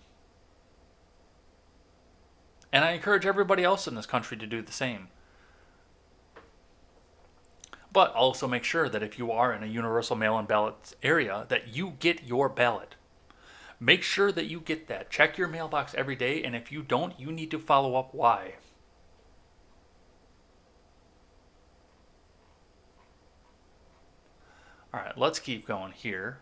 And I encourage everybody else in this country to do the same. But also make sure that if you are in a universal mail-in ballot area, that you get your ballot. Make sure that you get that. Check your mailbox every day, and if you don't, you need to follow up why. All right, let's keep going here.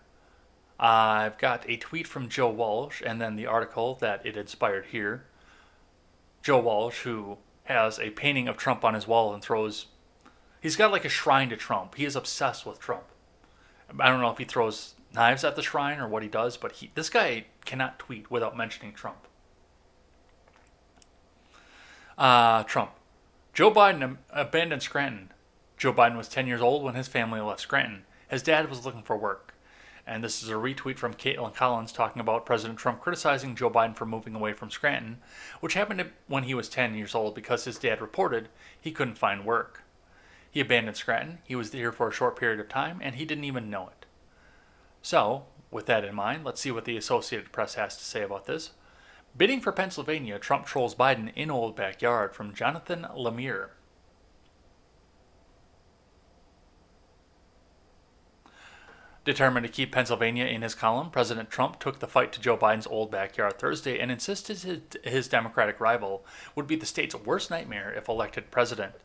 I've got a tweet from Joe Walsh and then the article that it inspired here. Joe Walsh, who has a painting of Trump on his wall and throws... He's got like a shrine to Trump. He is obsessed with Trump. I don't know if he throws knives at the shrine or what he does, but this guy cannot tweet without mentioning Trump. Trump. Joe Biden abandoned Scranton. Joe Biden was 10 years old when his family left Scranton. His dad was looking for work. And this is a retweet from Caitlin Collins talking about President Trump criticizing Joe Biden for moving away from Scranton, which happened when he was 10 years old because his dad reported he couldn't find work. He abandoned Scranton, he was here for a short period of time, and he didn't even know it. So, with that in mind, let's see what the Associated Press has to say about this. Bidding for Pennsylvania, Trump trolls Biden in old backyard, from Jonathan Lemire. Determined to keep Pennsylvania in his column, President Trump took the fight to Joe Biden's old backyard Thursday and insisted his Democratic rival would be the state's worst nightmare if elected president.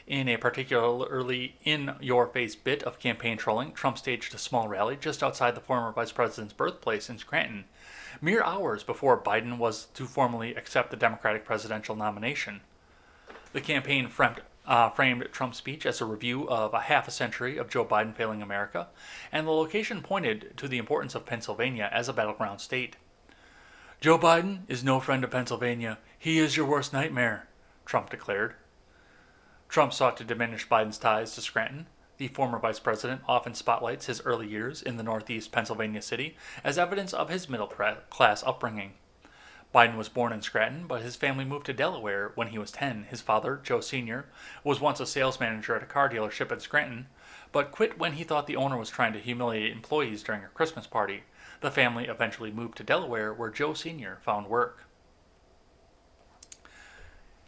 In a particularly in-your-face bit of campaign trolling, Trump staged a small rally just outside the former vice president's birthplace in Scranton, mere hours before Biden was to formally accept the Democratic presidential nomination. The campaign framed Trump's speech as a review of a half a century of Joe Biden failing America, and the location pointed to the importance of Pennsylvania as a battleground state. "Joe Biden is no friend of Pennsylvania. He is your worst nightmare," Trump declared. Trump sought to diminish Biden's ties to Scranton. The former vice president often spotlights his early years in the northeast Pennsylvania city as evidence of his middle-class upbringing. Biden was born in Scranton, but his family moved to Delaware when he was 10. His father, Joe Sr., was once a sales manager at a car dealership in Scranton, but quit when he thought the owner was trying to humiliate employees during a Christmas party. The family eventually moved to Delaware, where Joe Sr. found work.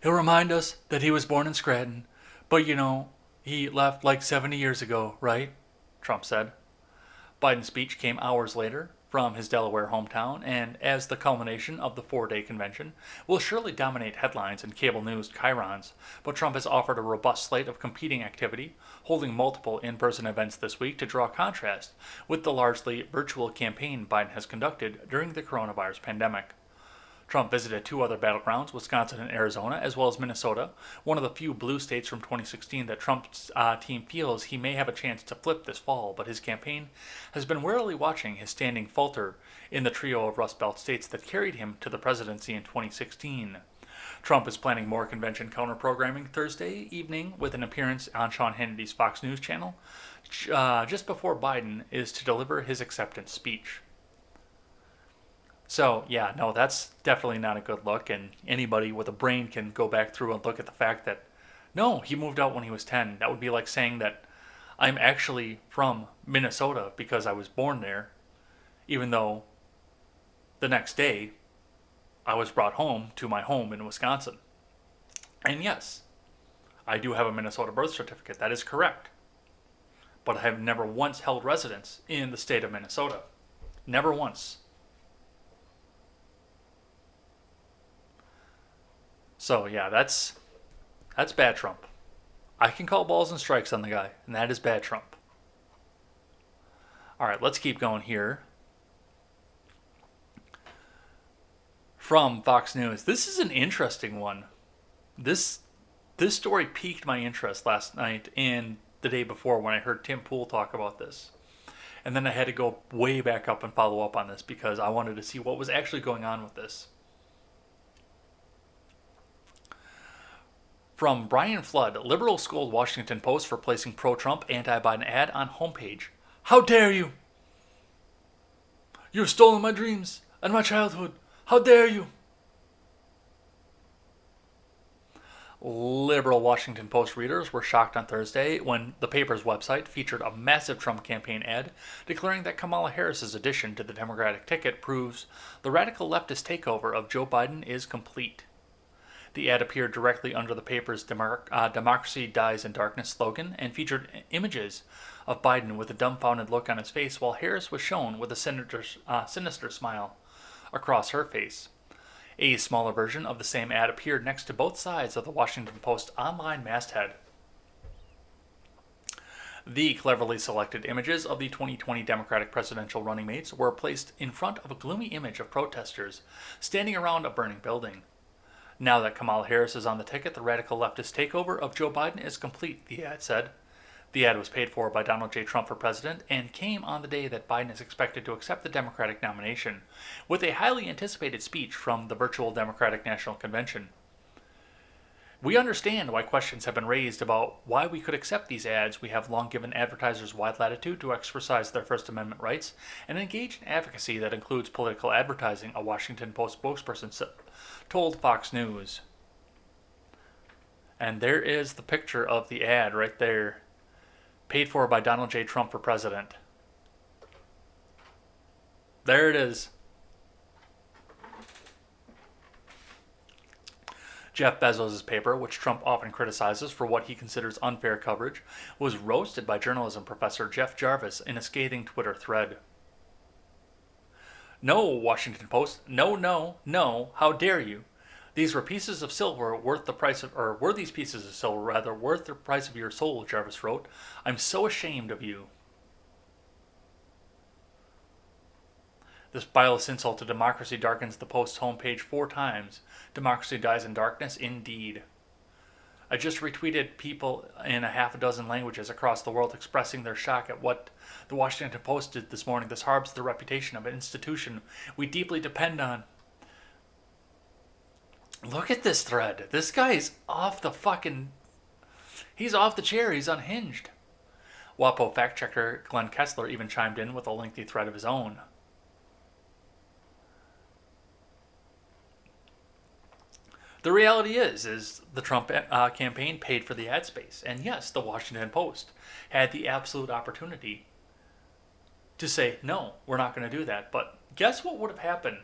"He'll remind us that he was born in Scranton, but he left like 70 years ago, right?" Trump said. Biden's speech came hours later from his Delaware hometown, and as the culmination of the 4-day convention, will surely dominate headlines and cable news chyrons, but Trump has offered a robust slate of competing activity, holding multiple in-person events this week to draw contrast with the largely virtual campaign Biden has conducted during the coronavirus pandemic. Trump visited 2 other battlegrounds, Wisconsin and Arizona, as well as Minnesota, one of the few blue states from 2016 that Trump's team feels he may have a chance to flip this fall, but his campaign has been warily watching his standing falter in the trio of Rust Belt states that carried him to the presidency in 2016. Trump is planning more convention counter-programming Thursday evening with an appearance on Sean Hannity's Fox News channel, just before Biden is to deliver his acceptance speech. So, yeah, no, that's definitely not a good look, and anybody with a brain can go back through and look at the fact that, no, he moved out when he was 10. That would be like saying that I'm actually from Minnesota because I was born there, even though the next day I was brought home to my home in Wisconsin. And yes, I do have a Minnesota birth certificate. That is correct. But I have never once held residence in the state of Minnesota. Never once. So, yeah, that's bad Trump. I can call balls and strikes on the guy, and that is bad Trump. All right, let's keep going here. From Fox News. This is an interesting one. This story piqued my interest last night and the day before when I heard Tim Pool talk about this. And then I had to go way back up and follow up on this because I wanted to see what was actually going on with this. From Brian Flood, liberals scold Washington Post for placing pro-Trump, anti-Biden ad on homepage. "How dare you? You've stolen my dreams and my childhood. How dare you?" Liberal Washington Post readers were shocked on Thursday when the paper's website featured a massive Trump campaign ad declaring that Kamala Harris's addition to the Democratic ticket proves the radical leftist takeover of Joe Biden is complete. The ad appeared directly under the paper's Democracy Dies in Darkness slogan and featured images of Biden with a dumbfounded look on his face while Harris was shown with a sinister smile across her face. A smaller version of the same ad appeared next to both sides of the Washington Post online masthead. The cleverly selected images of the 2020 Democratic presidential running mates were placed in front of a gloomy image of protesters standing around a burning building. Now that Kamala Harris is on the ticket, the radical leftist takeover of Joe Biden is complete, the ad said. The ad was paid for by Donald J. Trump for president and came on the day that Biden is expected to accept the Democratic nomination, with a highly anticipated speech from the virtual Democratic National Convention. We understand why questions have been raised about why we could accept these ads. We have long given advertisers wide latitude to exercise their First Amendment rights and engage in advocacy that includes political advertising, a Washington Post spokesperson told Fox News. And there is the picture of the ad right there. Paid for by Donald J. Trump for president. There it is. Jeff Bezos' paper, which Trump often criticizes for what he considers unfair coverage, was roasted by journalism professor Jeff Jarvis in a scathing Twitter thread. No, Washington Post, no, how dare you? These were pieces of silver worth the price of, or were these pieces of silver rather worth the price of your soul, Jarvis wrote. I'm so ashamed of you. This bilous insult to democracy darkens the Post's homepage 4 times. Democracy dies in darkness, indeed. I just retweeted people in a half a dozen languages across the world expressing their shock at what the Washington Post did this morning. This harbors the reputation of an institution we deeply depend on. Look at this thread. This guy's off the fucking... He's off the chair. He's unhinged. WAPO fact-checker Glenn Kessler even chimed in with a lengthy thread of his own. The reality is the Trump campaign paid for the ad space. And yes, the Washington Post had the absolute opportunity to say, no, we're not going to do that. But guess what would have happened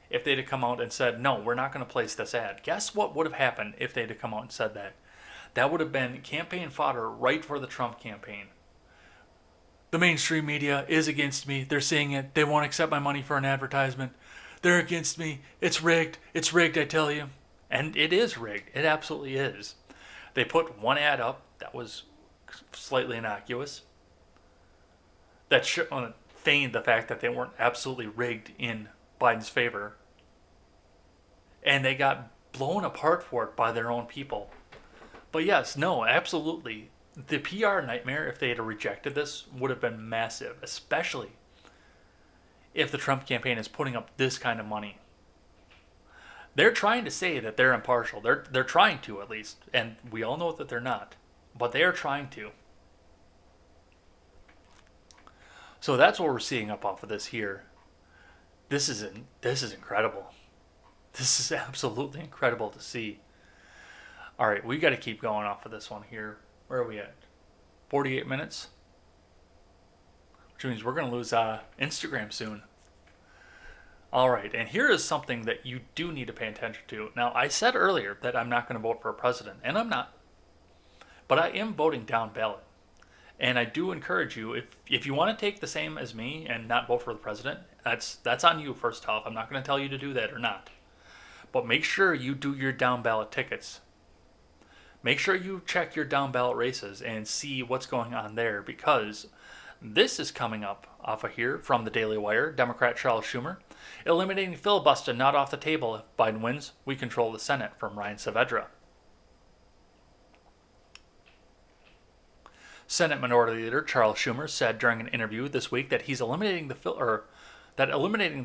if they'd have come out and said, no, we're not going to place this ad? Guess what would have happened if they'd have come out and said that? That would have been campaign fodder right for the Trump campaign. The mainstream media is against me. They're seeing it. They won't accept my money for an advertisement. They're against me. It's rigged. It's rigged, I tell you. And it is rigged. It absolutely is. They put one ad up that was slightly innocuous, that feigned the fact that they weren't absolutely rigged in Biden's favor. And they got blown apart for it by their own people. But yes, no, absolutely. The PR nightmare, if they had rejected this, would have been massive, especially if the Trump campaign is putting up this kind of money. They're trying to say that they're impartial. They're trying to, at least. And we all know that they're not. But they are trying to. So that's what we're seeing up off of this here. This is incredible. This is absolutely incredible to see. All right, we got to keep going off of this one here. Where are we at? 48 minutes? Which means we're going to lose Instagram soon. All right, and here is something that you do need to pay attention to. Now, I said earlier that I'm not going to vote for a president, and I'm not. But I am voting down ballot. And I do encourage you, if you want to take the same as me and not vote for the president, that's on you first off. I'm not going to tell you to do that or not. But make sure you do your down ballot tickets. Make sure you check your down ballot races and see what's going on there, because this is coming up off of here from the Daily Wire. Democrat Charles Schumer, eliminating filibuster not off the table. If Biden wins, we control the Senate, from Ryan Saavedra. Senate Minority Leader Charles Schumer said during an interview this week that he's eliminating the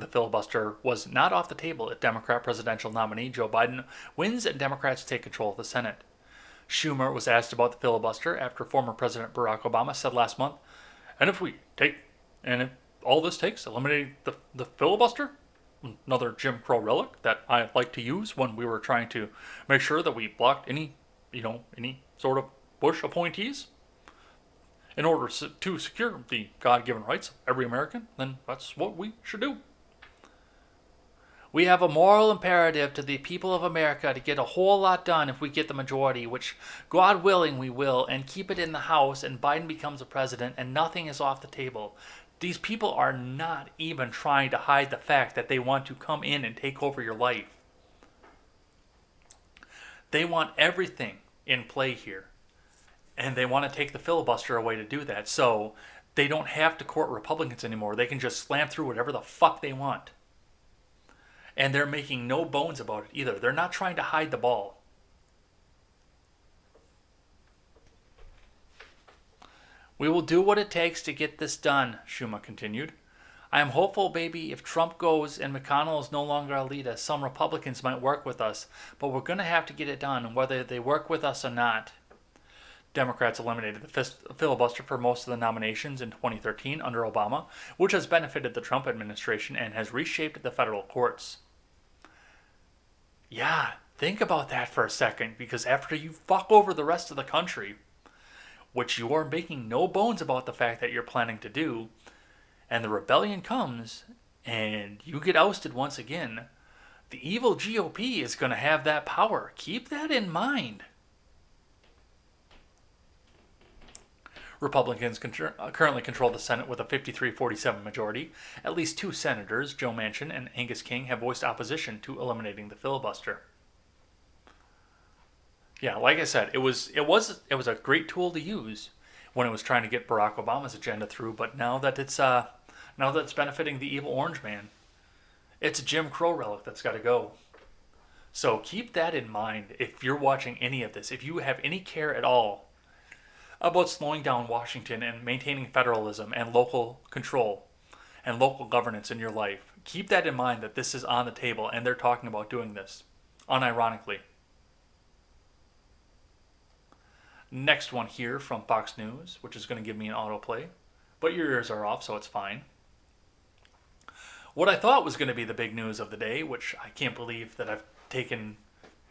filibuster was not off the table if Democrat presidential nominee Joe Biden wins and Democrats take control of the Senate. Schumer was asked about the filibuster after former President Barack Obama said last month, if all this takes, eliminating the filibuster, another Jim Crow relic that I like to use when we were trying to make sure that we blocked any sort of Bush appointees, in order to secure the God-given rights of every American, then that's what we should do. We have a moral imperative to the people of America to get a whole lot done if we get the majority, which, God willing, we will, and keep it in the House, and Biden becomes a president, and nothing is off the table. These people are not even trying to hide the fact that they want to come in and take over your life. They want everything in play here. And they want to take the filibuster away to do that. So they don't have to court Republicans anymore. They can just slam through whatever the fuck they want. And they're making no bones about it either. They're not trying to hide the ball. We will do what it takes to get this done, Schumer continued. I am hopeful, baby, if Trump goes and McConnell is no longer our leader, some Republicans might work with us, but we're going to have to get it done, whether they work with us or not. Democrats eliminated the filibuster for most of the nominations in 2013 under Obama, which has benefited the Trump administration and has reshaped the federal courts. Yeah, think about that for a second, because after you fuck over the rest of the country, which you are making no bones about the fact that you're planning to do, and the rebellion comes, and you get ousted once again, the evil GOP is going to have that power. Keep that in mind. Republicans currently control the Senate with a 53-47 majority. At least 2 senators, Joe Manchin and Angus King, have voiced opposition to eliminating the filibuster. Yeah, like I said, it was a great tool to use when it was trying to get Barack Obama's agenda through. But now that it's benefiting the evil orange man, it's a Jim Crow relic that's got to go. So keep that in mind if you're watching any of this. If you have any care at all about slowing down Washington and maintaining federalism and local control and local governance in your life, keep that in mind that this is on the table and they're talking about doing this, unironically. Next one here from Fox News, which is going to give me an autoplay, but your ears are off, so it's fine. What I thought was going to be the big news of the day, which I can't believe that I've taken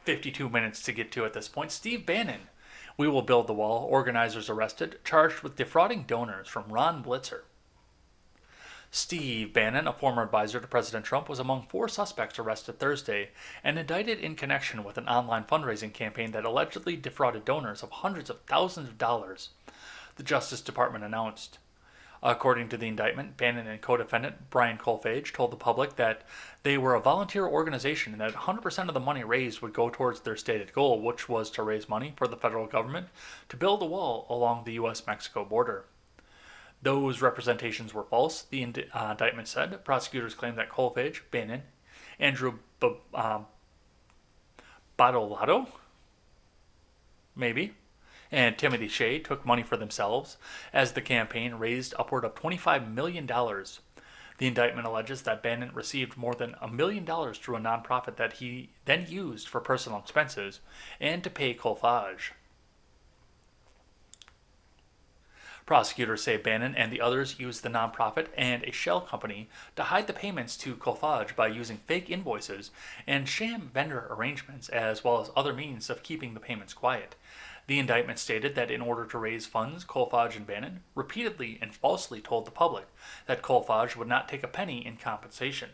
52 minutes to get to at this point. Steve Bannon, We Will Build the Wall, organizers arrested, charged with defrauding donors from Ron Blitzer. Steve Bannon, a former advisor to President Trump, was among 4 suspects arrested Thursday and indicted in connection with an online fundraising campaign that allegedly defrauded donors of hundreds of thousands of dollars, the Justice Department announced. According to the indictment, Bannon and co-defendant Brian Kolfage told the public that they were a volunteer organization and that 100% of the money raised would go towards their stated goal, which was to raise money for the federal government to build a wall along the U.S.-Mexico border. Those representations were false, the indictment said. Prosecutors claimed that Kolfage, Bannon, Andrew Badolato, and Timothy Shea took money for themselves as the campaign raised upward of $25 million. The indictment alleges that Bannon received more than $1 million through a nonprofit that he then used for personal expenses and to pay Kolfage. Prosecutors say Bannon and the others used the nonprofit and a shell company to hide the payments to Kolfage by using fake invoices and sham vendor arrangements, as well as other means of keeping the payments quiet. The indictment stated that in order to raise funds, Kolfage and Bannon repeatedly and falsely told the public that Kolfage would not take a penny in compensation.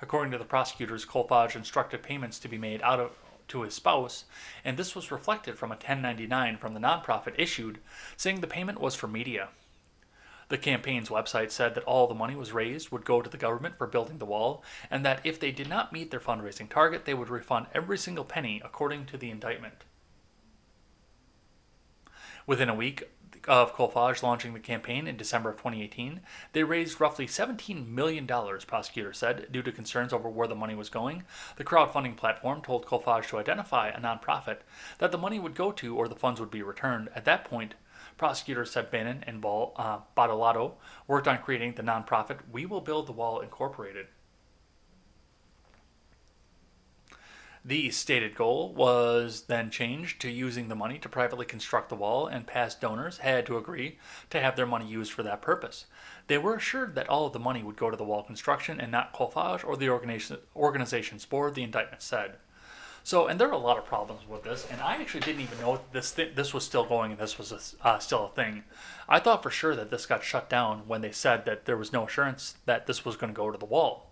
According to the prosecutors, Kolfage instructed payments to be made to his spouse, and this was reflected from a 1099 from the nonprofit issued, saying the payment was for media. The campaign's website said that all the money was raised would go to the government for building the wall, and that if they did not meet their fundraising target, they would refund every single penny, according to the indictment. Within a week of Kolfage launching the campaign in December of 2018, they raised roughly $17 million, prosecutors said, due to concerns over where the money was going. The crowdfunding platform told Kolfage to identify a nonprofit that the money would go to or the funds would be returned. At that point, prosecutors said Bannon and Badolato worked on creating the nonprofit We Will Build the Wall Incorporated. The stated goal was then changed to using the money to privately construct the wall, and past donors had to agree to have their money used for that purpose. They were assured that all of the money would go to the wall construction and not Kolfage or the organization's board, the indictment said. So, and there are a lot of problems with this, and I actually didn't even know this was still going and this was still a thing. I thought for sure that this got shut down when they said that there was no assurance that this was going to go to the wall,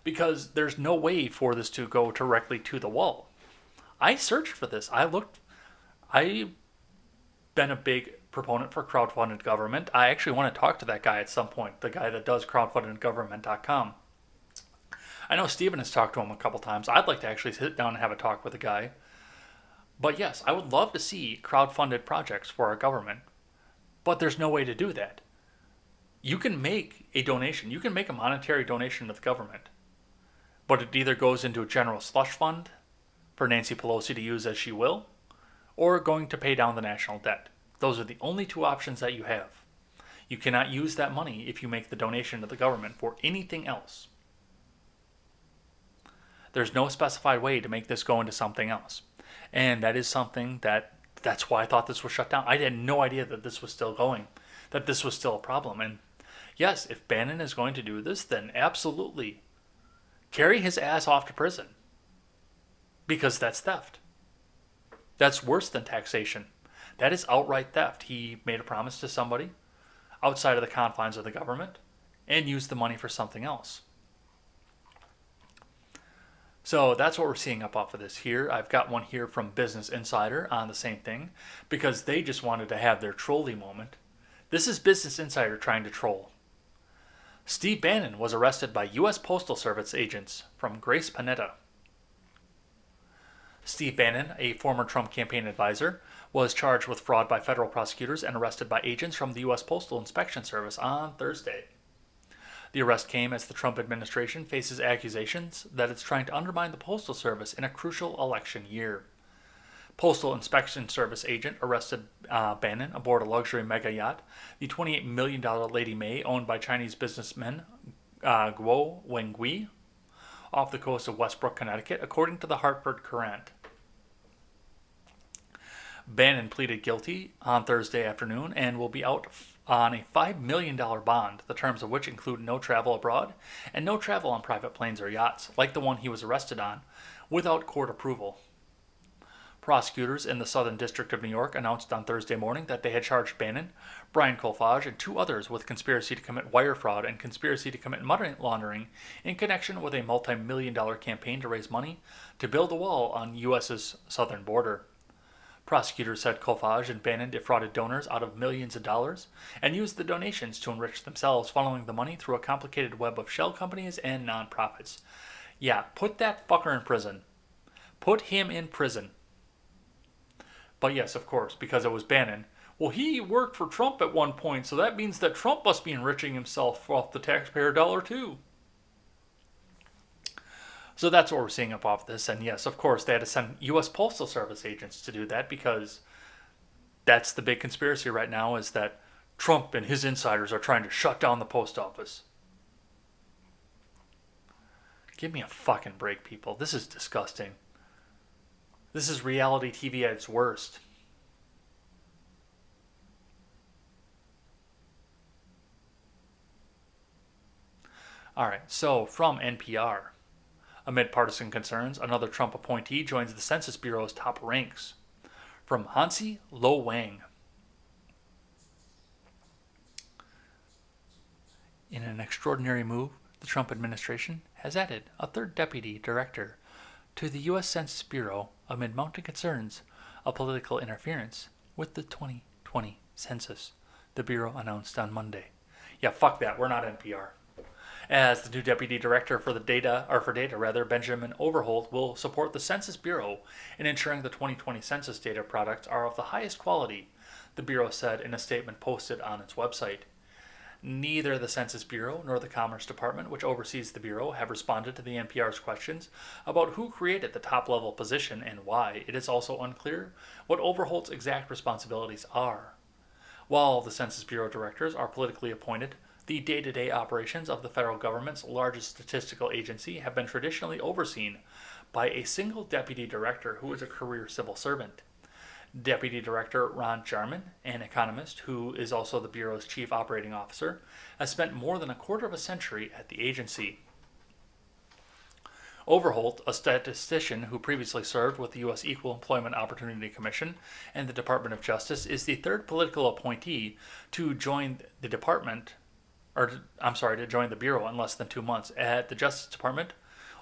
because there's no way for this to go directly to the wall. I searched for this. I've been a big proponent for crowdfunded government. I actually want to talk to that guy at some point, the guy that does crowdfundedgovernment.com. I know Steven has talked to him a couple times. I'd like to actually sit down and have a talk with the guy. But yes, I would love to see crowd-funded projects for our government, but there's no way to do that. You can make a donation, you can make a monetary donation to the government, but it either goes into a general slush fund for Nancy Pelosi to use as she will, or going to pay down the national debt. Those are the only two options that you have. You cannot use that money if you make the donation to the government for anything else. There's no specified way to make this go into something else. And that is something that's why I thought this was shut down. I had no idea that this was still going, that this was still a problem. And yes, if Bannon is going to do this, then absolutely carry his ass off to prison. Because that's theft. That's worse than taxation. That is outright theft. He made a promise to somebody outside of the confines of the government and used the money for something else. So that's what we're seeing up off of this here. I've got one here from Business Insider on the same thing because they just wanted to have their trolly moment. This is Business Insider trying to troll. Steve Bannon was arrested by U.S. Postal Service agents from Grace Panetta. Steve Bannon, a former Trump campaign advisor, was charged with fraud by federal prosecutors and arrested by agents from the U.S. Postal Inspection Service on Thursday. The arrest came as the Trump administration faces accusations that it's trying to undermine the Postal Service in a crucial election year. Postal Inspection Service agent arrested Bannon aboard a luxury mega yacht, the $28 million Lady May, owned by Chinese businessman Guo Wengui, off the coast of Westbrook, Connecticut, according to the Hartford Courant. Bannon pleaded guilty on Thursday afternoon and will be out on a $5 million bond, the terms of which include no travel abroad and no travel on private planes or yachts, like the one he was arrested on, without court approval. Prosecutors in the Southern District of New York announced on Thursday morning that they had charged Bannon, Brian Kolfage, and two others with conspiracy to commit wire fraud and conspiracy to commit money laundering in connection with a multi-million-dollar campaign to raise money to build a wall on U.S.'s southern border. Prosecutors said Kolfage and Bannon defrauded donors out of millions of dollars and used the donations to enrich themselves, funneling the money through a complicated web of shell companies and nonprofits. Yeah, put that fucker in prison. Put him in prison. But yes, of course, because it was Bannon. Well, he worked for Trump at one point, so that means that Trump must be enriching himself off the taxpayer dollar too. So that's what we're seeing up off this. And yes, of course, they had to send U.S. Postal Service agents to do that because that's the big conspiracy right now, is that Trump and his insiders are trying to shut down the post office. Give me a fucking break, people. This is disgusting. This is reality TV at its worst. All right, so from NPR. Amid partisan concerns, another Trump appointee joins the Census Bureau's top ranks. From Hansi Lo Wang. In an extraordinary move, the Trump administration has added a third deputy director to the U.S. Census Bureau amid mounting concerns of political interference with the 2020 census, the Bureau announced on Monday. Yeah, fuck that. We're not NPR. As the new deputy director for data, Benjamin Overholt will support the Census Bureau in ensuring the 2020 census data products are of the highest quality, the Bureau said in a statement posted on its website. Neither the Census Bureau nor the Commerce Department, which oversees the Bureau, have responded to the NPR's questions about who created the top-level position and why. It is also unclear what Overholt's exact responsibilities are. While the Census Bureau directors are politically appointed, the day-to-day operations of the federal government's largest statistical agency have been traditionally overseen by a single deputy director who is a career civil servant. Deputy Director Ron Jarman, an economist who is also the Bureau's chief operating officer, has spent more than a quarter of a century at the agency. Overholt, a statistician who previously served with the U.S. Equal Employment Opportunity Commission and the Department of Justice, is the third political appointee to join the join the Bureau in less than 2 months. At the Justice Department,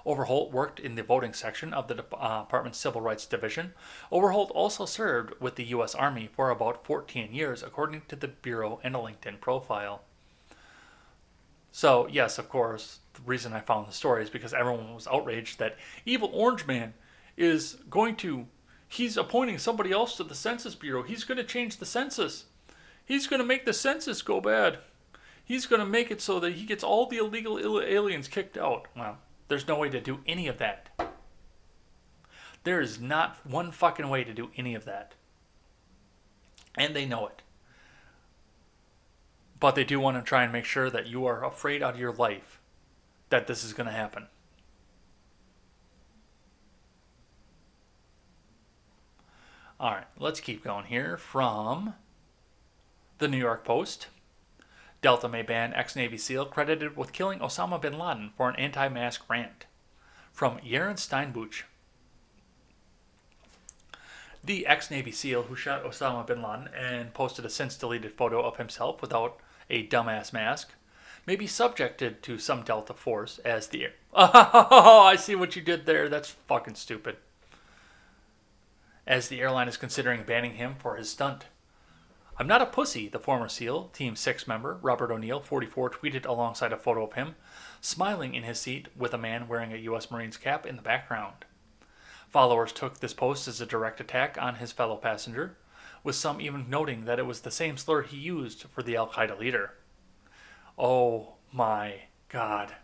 Overholt worked in the voting section of the Department's Civil Rights Division. Overholt also served with the U.S. Army for about 14 years, according to the Bureau and a LinkedIn profile. So, yes, of course, the reason I found the story is because everyone was outraged that Evil Orange Man is going to He's appointing somebody else to the Census Bureau. He's going to change the census. He's going to make the census go bad. He's going to make it so that he gets all the illegal aliens kicked out. Well, there's no way to do any of that. There is not one fucking way to do any of that. And they know it. But they do want to try and make sure that you are afraid out of your life that this is going to happen. All right, let's keep going here from the New York Post. Delta may ban ex-Navy SEAL credited with killing Osama bin Laden for an anti-mask rant. From Yaron Steinbuch. The ex-Navy SEAL who shot Osama bin Laden and posted a since-deleted photo of himself without a dumbass mask may be subjected to some Delta force as the... Oh, I see what you did there. That's fucking stupid. As the airline is considering banning him for his stunt. I'm not a pussy, the former SEAL, Team 6 member, Robert O'Neill, 44, tweeted alongside a photo of him, smiling in his seat with a man wearing a U.S. Marines cap in the background. Followers took this post as a direct attack on his fellow passenger, with some even noting that it was the same slur he used for the Al-Qaeda leader. Oh my God.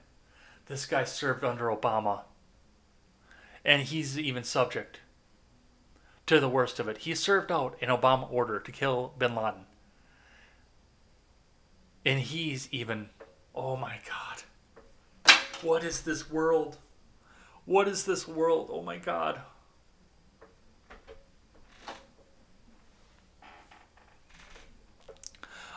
This guy served under Obama. And he's even subject to the worst of it. He served out an Obama order to kill bin Laden. And he's even... Oh my God. What is this world? What is this world? Oh my God.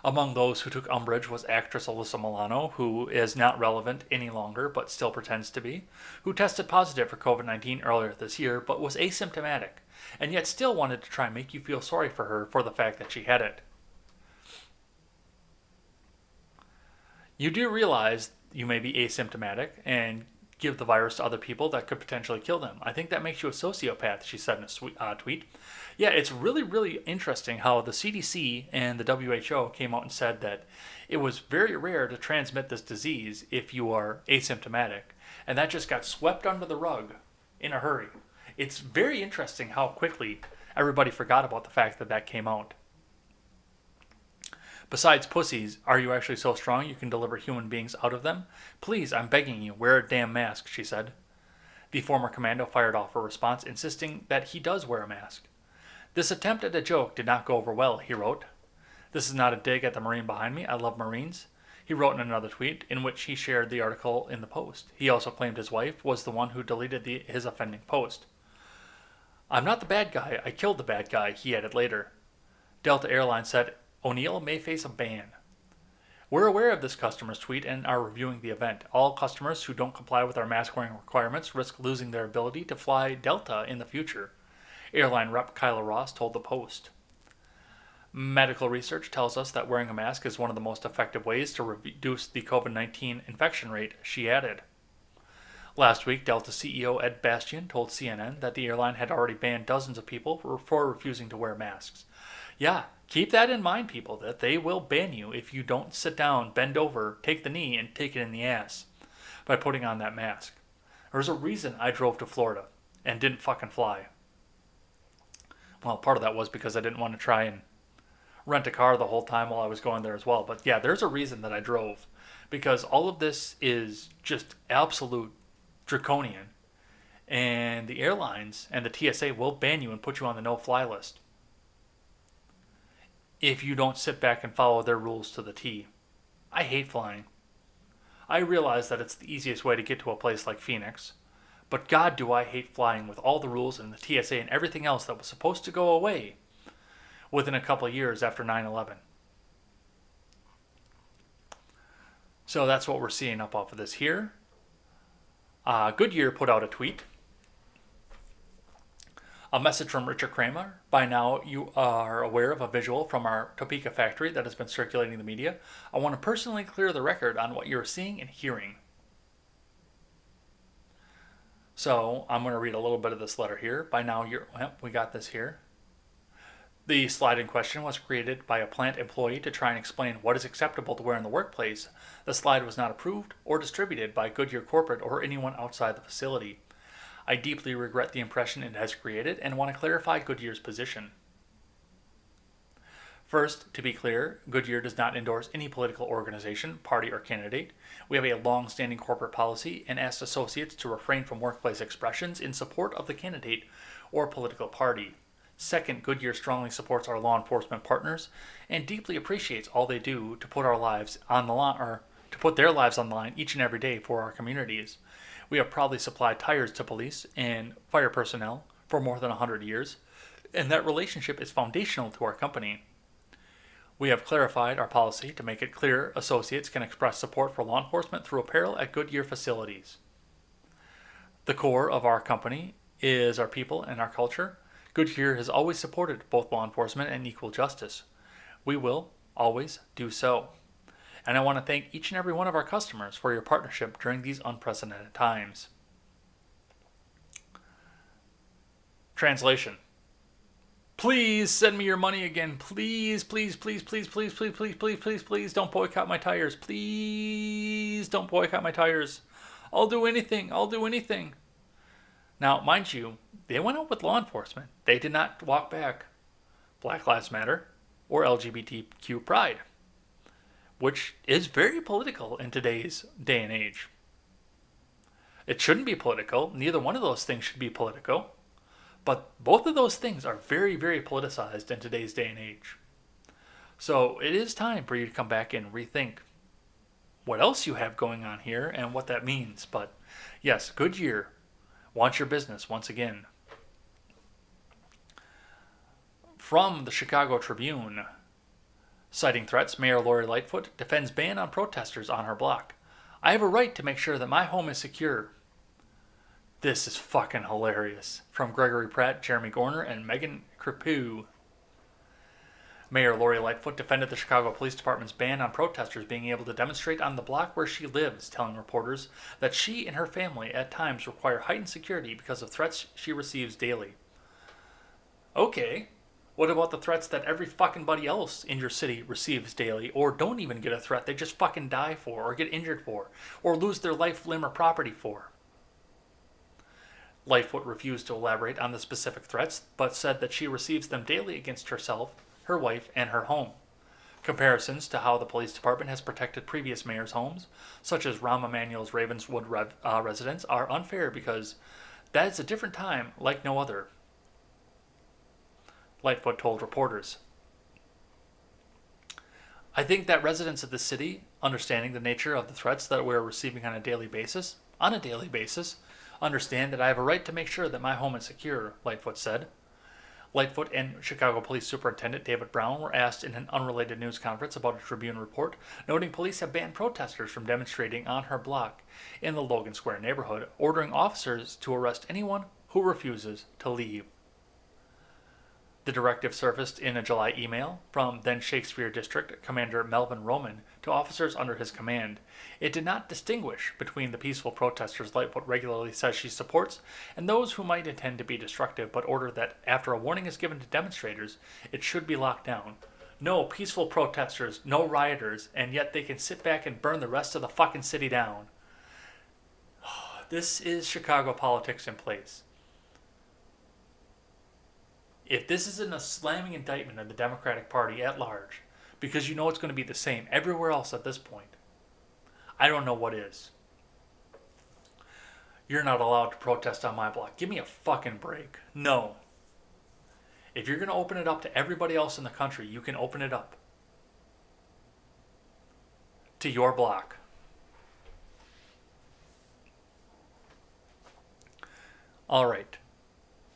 Among those who took umbrage was actress Alyssa Milano, who is not relevant any longer but still pretends to be, who tested positive for COVID-19 earlier this year but was asymptomatic, and yet still wanted to try and make you feel sorry for her for the fact that she had it. You do realize you may be asymptomatic and give the virus to other people that could potentially kill them. I think that makes you a sociopath, she said in a tweet. Yeah, it's really, really interesting how the CDC and the WHO came out and said that it was very rare to transmit this disease if you are asymptomatic. And that just got swept under the rug in a hurry. It's very interesting how quickly everybody forgot about the fact that that came out. Besides pussies, are you actually so strong you can deliver human beings out of them? Please, I'm begging you, wear a damn mask, she said. The former commando fired off a response insisting that he does wear a mask. This attempt at a joke did not go over well, he wrote. This is not a dig at the Marine behind me. I love Marines. He wrote in another tweet in which he shared the article in the Post. He also claimed his wife was the one who deleted his offending post. I'm not the bad guy. I killed the bad guy, he added later. Delta Airlines said O'Neill may face a ban. We're aware of this customer's tweet and are reviewing the event. All customers who don't comply with our mask-wearing requirements risk losing their ability to fly Delta in the future, airline rep Kyla Ross told the Post. Medical research tells us that wearing a mask is one of the most effective ways to reduce the COVID-19 infection rate, she added. Last week, Delta CEO Ed Bastian told CNN that the airline had already banned dozens of people for refusing to wear masks. Yeah, keep that in mind, people, that they will ban you if you don't sit down, bend over, take the knee, and take it in the ass by putting on that mask. There's a reason I drove to Florida and didn't fucking fly. Well, part of that was because I didn't want to try and rent a car the whole time while I was going there as well. But yeah, there's a reason that I drove. Because all of this is just absolute draconian. And the airlines and the TSA will ban you and put you on the no-fly list if you don't sit back and follow their rules to the T. I hate flying. I realize that it's the easiest way to get to a place like Phoenix. But God, do I hate flying with all the rules and the TSA and everything else that was supposed to go away within a couple of years after 9/11. So that's what we're seeing up off of this here. Goodyear put out a tweet. A message from Richard Kramer. By now you are aware of a visual from our Topeka factory that has been circulating in the media. I want to personally clear the record on what you're seeing and hearing. So I'm going to read a little bit of this letter here. By now we got this here. The slide in question was created by a plant employee to try and explain what is acceptable to wear in the workplace. The slide was not approved or distributed by Goodyear Corporate or anyone outside the facility. I deeply regret the impression it has created and want to clarify Goodyear's position. First, to be clear, Goodyear does not endorse any political organization, party, or candidate. We have a long-standing corporate policy and ask associates to refrain from workplace expressions in support of the candidate or political party. Second, Goodyear strongly supports our law enforcement partners and deeply appreciates all they do to put our lives on the line, or to put their lives on the line each and every day for our communities. We have proudly supplied tires to police and fire personnel for more than 100 years, and that relationship is foundational to our company. We have clarified our policy to make it clear associates can express support for law enforcement through apparel at Goodyear facilities. The core of our company is our people and our culture. Goodyear has always supported both law enforcement and equal justice. We will always do so. And I want to thank each and every one of our customers for your partnership during these unprecedented times. Translation. Please send me your money again. Please, please, please, please, please, please, please, please, please, please don't boycott my tires. Please don't boycott my tires. I'll do anything. I'll do anything. Now, mind you, they went out with law enforcement. They did not walk back Black Lives Matter or LGBTQ pride, which is very political in today's day and age. It shouldn't be political. Neither one of those things should be political. But both of those things are very, very politicized in today's day and age. So it is time for you to come back and rethink what else you have going on here and what that means. But yes, Goodyear wants your business once again. From the Chicago Tribune, citing threats, Mayor Lori Lightfoot defends ban on protesters on her block. I have a right to make sure that my home is secure. This is fucking hilarious. From Gregory Pratt, Jeremy Gorner, and Megan Crepeau. Mayor Lori Lightfoot defended the Chicago Police Department's ban on protesters being able to demonstrate on the block where she lives, telling reporters that she and her family at times require heightened security because of threats she receives daily. Okay, what about the threats that every fucking buddy else in your city receives daily, or don't even get a threat, they just fucking die for, or get injured for, or lose their life, limb, or property for? Lightfoot refused to elaborate on the specific threats, but said that she receives them daily against herself, her wife, and her home. Comparisons to how the police department has protected previous mayors' homes, such as Rahm Emanuel's Ravenswood residence, are unfair because that is a different time like no other, Lightfoot told reporters. I think that residents of the city, understanding the nature of the threats that we're receiving on a daily basis, understand that I have a right to make sure that my home is secure, Lightfoot said. Lightfoot and Chicago Police Superintendent David Brown were asked in an unrelated news conference about a Tribune report, noting police have banned protesters from demonstrating on her block in the Logan Square neighborhood, ordering officers to arrest anyone who refuses to leave. The directive surfaced in a July email from then Shakespeare District Commander Melvin Roman to officers under his command. It did not distinguish between the peaceful protesters Lightfoot regularly says she supports and those who might intend to be destructive, but ordered that after a warning is given to demonstrators, it should be locked down. No peaceful protesters, no rioters, and yet they can sit back and burn the rest of the fucking city down. This is Chicago politics in place. If this isn't a slamming indictment of the Democratic Party at large, because you know it's going to be the same everywhere else at this point, I don't know what is. You're not allowed to protest on my block. Give me a fucking break. No. If you're going to open it up to everybody else in the country, you can open it up to your block. All right.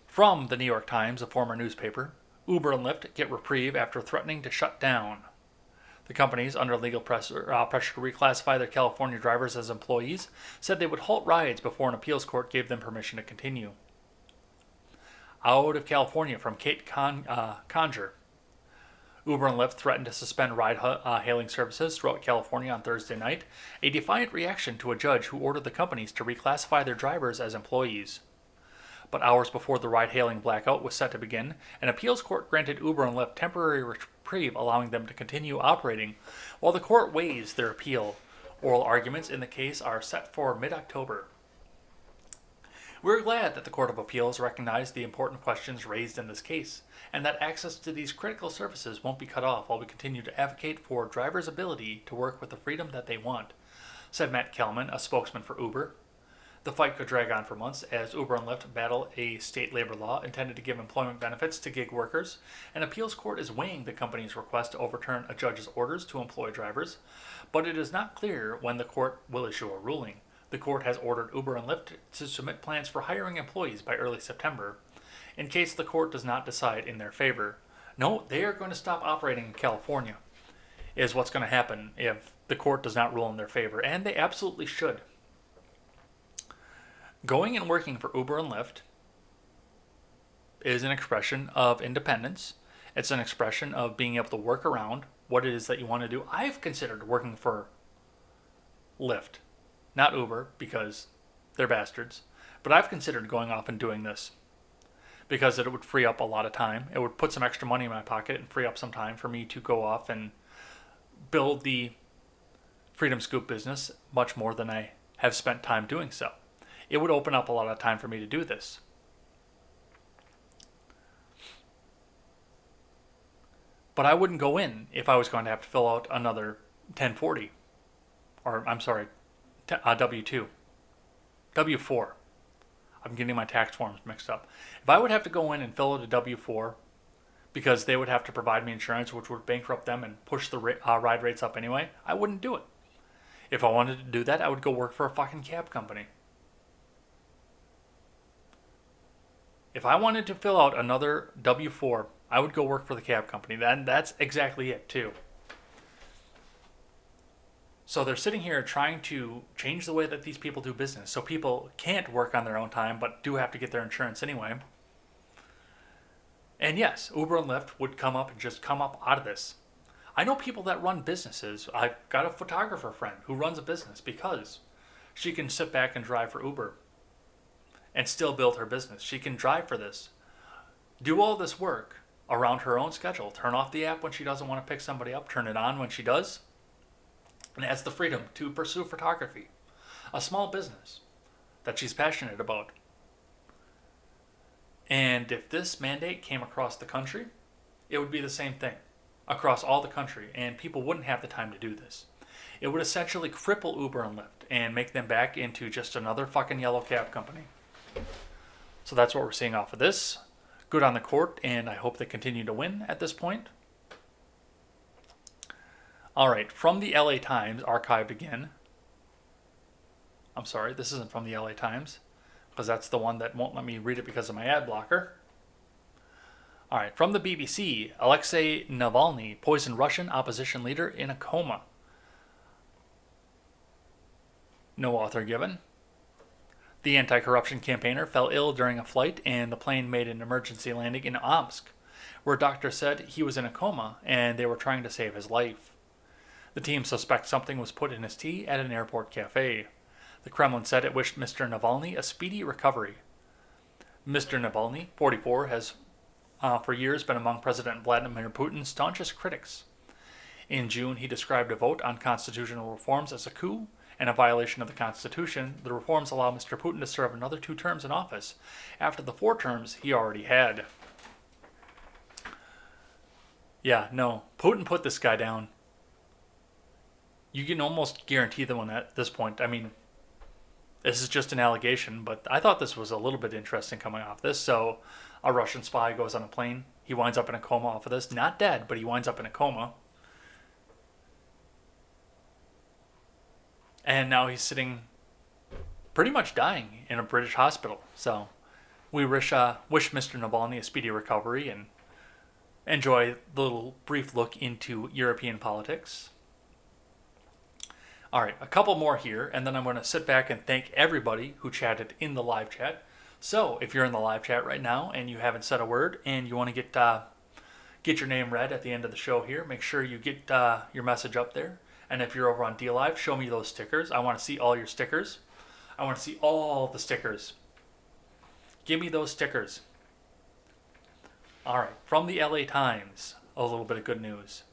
From the New York Times, a former newspaper, Uber and Lyft get reprieve after threatening to shut down. The companies, under legal pressure to reclassify their California drivers as employees, said they would halt rides before an appeals court gave them permission to continue. Out of California from Kate Conger. Uber and Lyft threatened to suspend ride-hailing services throughout California on Thursday night, a defiant reaction to a judge who ordered the companies to reclassify their drivers as employees. But hours before the ride-hailing blackout was set to begin, an appeals court granted Uber and Lyft temporary reprieve, allowing them to continue operating while the court weighs their appeal. Oral arguments in the case are set for mid-October. We're glad that the Court of Appeals recognized the important questions raised in this case, and that access to these critical services won't be cut off while we continue to advocate for drivers' ability to work with the freedom that they want, said Matt Kelman, a spokesman for Uber. The fight could drag on for months as Uber and Lyft battle a state labor law intended to give employment benefits to gig workers. An appeals court is weighing the company's request to overturn a judge's orders to employ drivers, but it is not clear when the court will issue a ruling. The court has ordered Uber and Lyft to submit plans for hiring employees by early September, in case the court does not decide in their favor. No, they are going to stop operating in California, is what's going to happen if the court does not rule in their favor, and they absolutely should. Going and working for Uber and Lyft is an expression of independence. It's an expression of being able to work around what it is that you want to do. I've considered working for Lyft, not Uber, because they're bastards, but I've considered going off and doing this because it would free up a lot of time. It would put some extra money in my pocket and free up some time for me to go off and build the Freedom Scoop business much more than I have spent time doing so. It would open up a lot of time for me to do this. But I wouldn't go in if I was going to have to fill out another 1040. Or, I'm sorry, W2. W4. I'm getting my tax forms mixed up. If I would have to go in and fill out a W4 because they would have to provide me insurance, which would bankrupt them and push the ride rates up anyway, I wouldn't do it. If I wanted to do that, I would go work for a fucking cab company. If I wanted to fill out another W4, I would go work for the cab company. That's exactly it, too. So they're sitting here trying to change the way that these people do business so people can't work on their own time but do have to get their insurance anyway. And yes, Uber and Lyft would come up out of this. I know people that run businesses. I've got a photographer friend who runs a business because she can sit back and drive for Uber and still build her business. She can drive for this, do all this work around her own schedule, turn off the app when she doesn't want to pick somebody up, turn it on when she does, and has the freedom to pursue photography, a small business that she's passionate about. And if this mandate came across the country, it would be the same thing across all the country, and people wouldn't have the time to do this. It would essentially cripple Uber and Lyft and make them back into just another fucking yellow cab company. So that's what we're seeing off of this. Good on the court, and I hope they continue to win at this point. All right, from the LA Times, archived again. I'm sorry, this isn't from the LA Times, because that's the one that won't let me read it because of my ad blocker. All right, from the BBC, Alexei Navalny poisoned Russian opposition leader in a coma. No author given. The anti-corruption campaigner fell ill during a flight, and the plane made an emergency landing in Omsk, where doctors said he was in a coma and they were trying to save his life. The team suspects something was put in his tea at an airport cafe. The Kremlin said it wished Mr. Navalny a speedy recovery. Mr. Navalny, 44, has for years been among President Vladimir Putin's staunchest critics. In June, he described a vote on constitutional reforms as a coup and a violation of the Constitution. The reforms allow Mr. Putin to serve another 2 terms in office after the 4 terms he already had. Yeah, no, Putin put this guy down. You can almost guarantee them on at this point. I mean, this is just an allegation, but I thought this was a little bit interesting coming off this. So a Russian spy goes on a plane. He winds up in a coma off of this. Not dead, but he winds up in a coma. And now he's sitting pretty much dying in a British hospital. So we wish Mr. Navalny a speedy recovery and enjoy the little brief look into European politics. All right, a couple more here, and then I'm going to sit back and thank everybody who chatted in the live chat. So if you're in the live chat right now and you haven't said a word and you want to get your name read at the end of the show here, make sure you get your message up there. And if you're over on DLive, show me those stickers. I want to see all your stickers. I want to see all the stickers. Give me those stickers. All right, from the LA Times, a little bit of good news.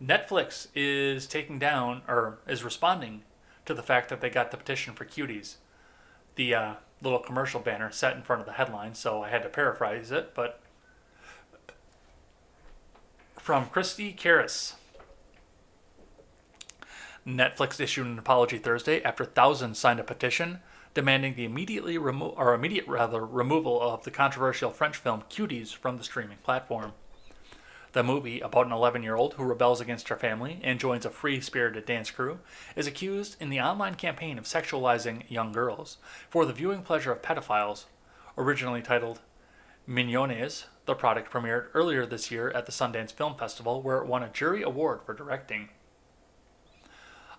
Netflix is taking down, or is responding to the fact that they got the petition for Cuties. The little commercial banner set in front of the headline, so I had to paraphrase it. But from Christy Karras. Netflix issued an apology Thursday after thousands signed a petition demanding the immediate removal of the controversial French film Cuties from the streaming platform. The movie, about an 11-year-old who rebels against her family and joins a free-spirited dance crew, is accused in the online campaign of sexualizing young girls for the viewing pleasure of pedophiles. Originally titled Mignonnes, the product premiered earlier this year at the Sundance Film Festival, where it won a jury award for directing.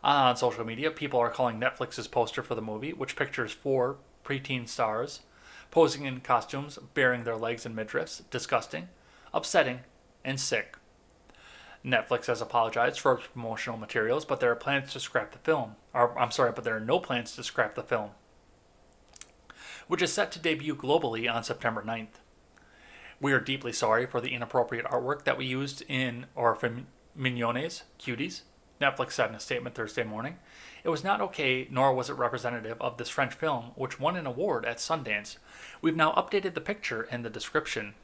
On social media, people are calling Netflix's poster for the movie, which pictures 4 preteen stars posing in costumes baring their legs and midriffs, disgusting, upsetting, and sick. Netflix has apologized for its promotional materials, but there are plans to scrap the film. But there are no plans to scrap the film, which is set to debut globally on September 9th. We are deeply sorry for the inappropriate artwork that we used for Mignonnes, Cuties, Netflix said in a statement Thursday morning. It was not okay, nor was it representative of this French film, which won an award at Sundance. We've now updated the picture and the description.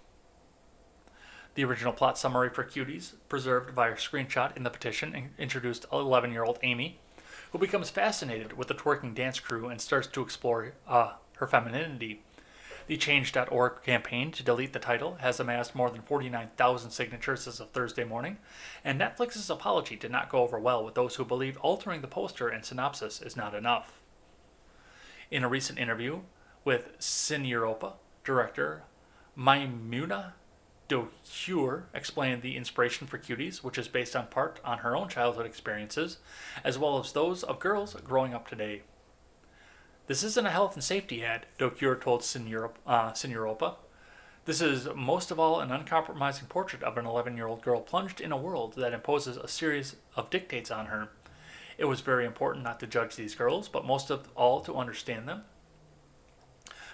The original plot summary for Cuties, preserved via screenshot in the petition, introduced 11-year-old Amy, who becomes fascinated with the twerking dance crew and starts to explore her femininity. The Change.org campaign to delete the title has amassed more than 49,000 signatures as of Thursday morning, and Netflix's apology did not go over well with those who believe altering the poster and synopsis is not enough. In a recent interview with Cine Europa, director Maimouna Doucoure explained the inspiration for Cuties, which is based on part on her own childhood experiences, as well as those of girls growing up today. This isn't a health and safety ad, Doucoure told Cine Europa. This is most of all an uncompromising portrait of an 11-year-old girl plunged in a world that imposes a series of dictates on her. It was very important not to judge these girls, but most of all to understand them,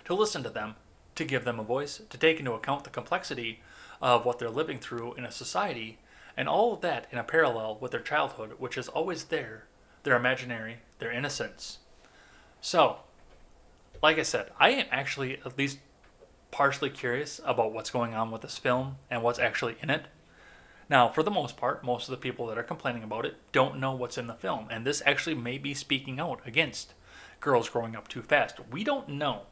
to listen to them, to give them a voice, to take into account the complexity of what they're living through in a society, and all of that in a parallel with their childhood, which is always there, their imaginary, their innocence. So, like I said, I am actually at least partially curious about what's going on with this film and what's actually in it. Now, for the most part, most of the people that are complaining about it don't know what's in the film, and this actually may be speaking out against girls growing up too fast. We don't know.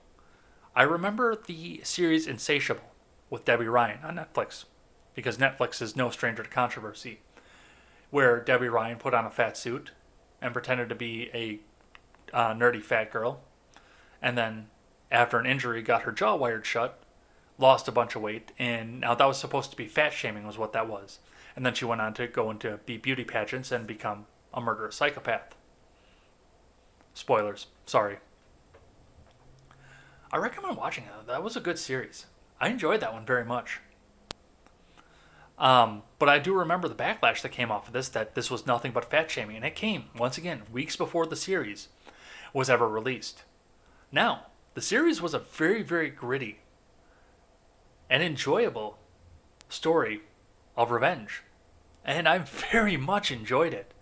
I remember the series Insatiable with Debbie Ryan on Netflix, because Netflix is no stranger to controversy, where Debbie Ryan put on a fat suit and pretended to be a nerdy fat girl, and then after an injury got her jaw wired shut, lost a bunch of weight, and now that was supposed to be fat shaming was what that was. And then she went on to go into beauty pageants and become a murderous psychopath. Spoilers, sorry. I recommend watching it. That was a good series. I enjoyed that one very much. But I do remember the backlash that came off of this, that this was nothing but fat shaming, and it came, once again, weeks before the series was ever released. Now, the series was a very, very gritty and enjoyable story of revenge, and I very much enjoyed it.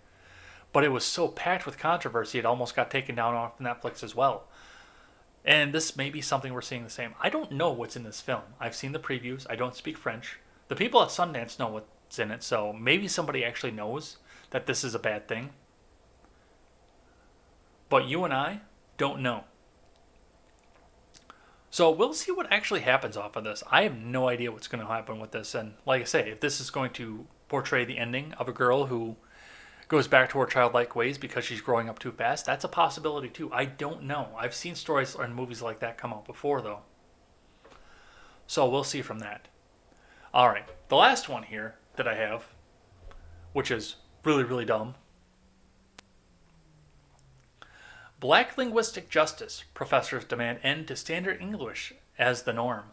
But it was so packed with controversy, it almost got taken down off Netflix as well. And this may be something we're seeing the same. I don't know what's in this film. I've seen the previews. I don't speak French. The people at Sundance know what's in it, so maybe somebody actually knows that this is a bad thing. But you and I don't know. So we'll see what actually happens off of this. I have no idea what's going to happen with this. And like I say, if this is going to portray the ending of a girl who goes back to her childlike ways because she's growing up too fast, that's a possibility too. I don't know. I've seen stories and movies like that come out before, though. So we'll see from that. All right, the last one here that I have, which is really, really dumb. Black linguistic justice. Professors demand end to standard English as the norm.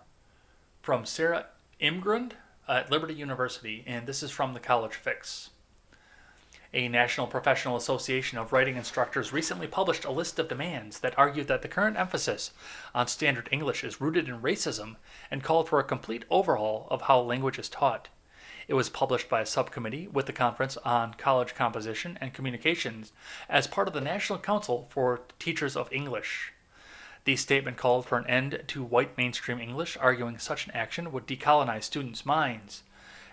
From Sarah Imgrund at Liberty University, and this is from the College Fix. A National Professional Association of Writing Instructors recently published a list of demands that argued that the current emphasis on standard English is rooted in racism and called for a complete overhaul of how language is taught. It was published by a subcommittee with the Conference on College Composition and Communications as part of the National Council for Teachers of English. The statement called for an end to white mainstream English, arguing such an action would decolonize students' minds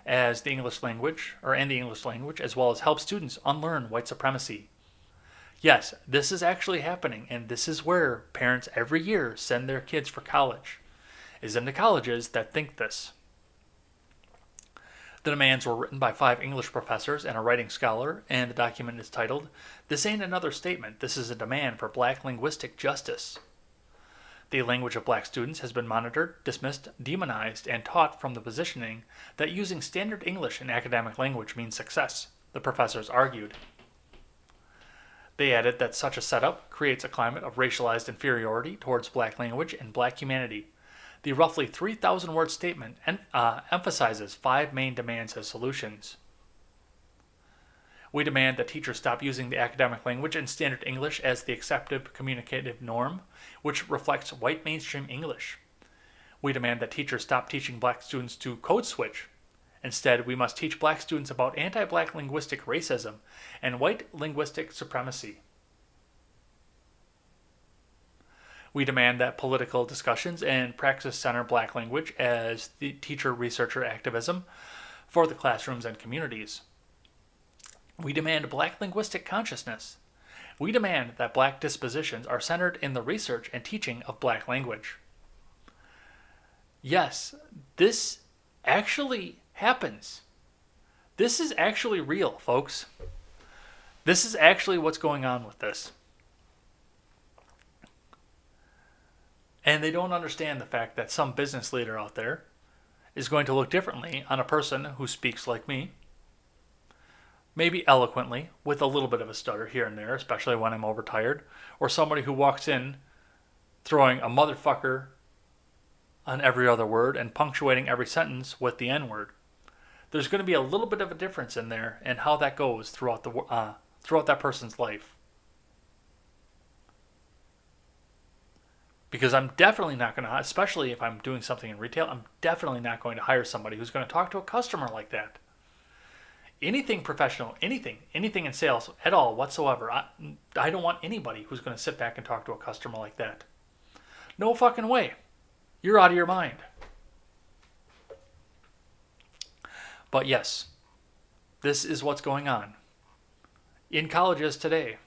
as the English language, and the English language, as well as help students unlearn white supremacy. Yes, this is actually happening, and this is where parents every year send their kids for college, is into colleges that think this. The demands were written by 5 English professors and a writing scholar, and the document is titled, "This Ain't Another Statement, This is a Demand for Black Linguistic Justice." The language of black students has been monitored, dismissed, demonized, and taught from the positioning that using standard English in academic language means success, the professors argued. They added that such a setup creates a climate of racialized inferiority towards black language and black humanity. The roughly 3,000-word statement emphasizes 5 main demands as solutions. We demand that teachers stop using the academic language and standard English as the accepted communicative norm, which reflects white mainstream English. We demand that teachers stop teaching black students to code switch. Instead, we must teach black students about anti-black linguistic racism and white linguistic supremacy. We demand that political discussions and practice center black language as the teacher-researcher activism for the classrooms and communities. We demand black linguistic consciousness. We demand that black dispositions are centered in the research and teaching of black language. Yes, this actually happens. This is actually real, folks. This is actually what's going on with this. And they don't understand the fact that some business leader out there is going to look differently on a person who speaks like me, maybe eloquently, with a little bit of a stutter here and there, especially when I'm overtired, or somebody who walks in throwing a motherfucker on every other word and punctuating every sentence with the N-word. There's going to be a little bit of a difference in there and how that goes throughout that person's life. Because I'm definitely not going to, especially if I'm doing something in retail, I'm definitely not going to hire somebody who's going to talk to a customer like that. Anything professional, anything in sales at all whatsoever, I don't want anybody who's going to sit back and talk to a customer like that. No fucking way. You're out of your mind. But yes, this is what's going on in colleges today.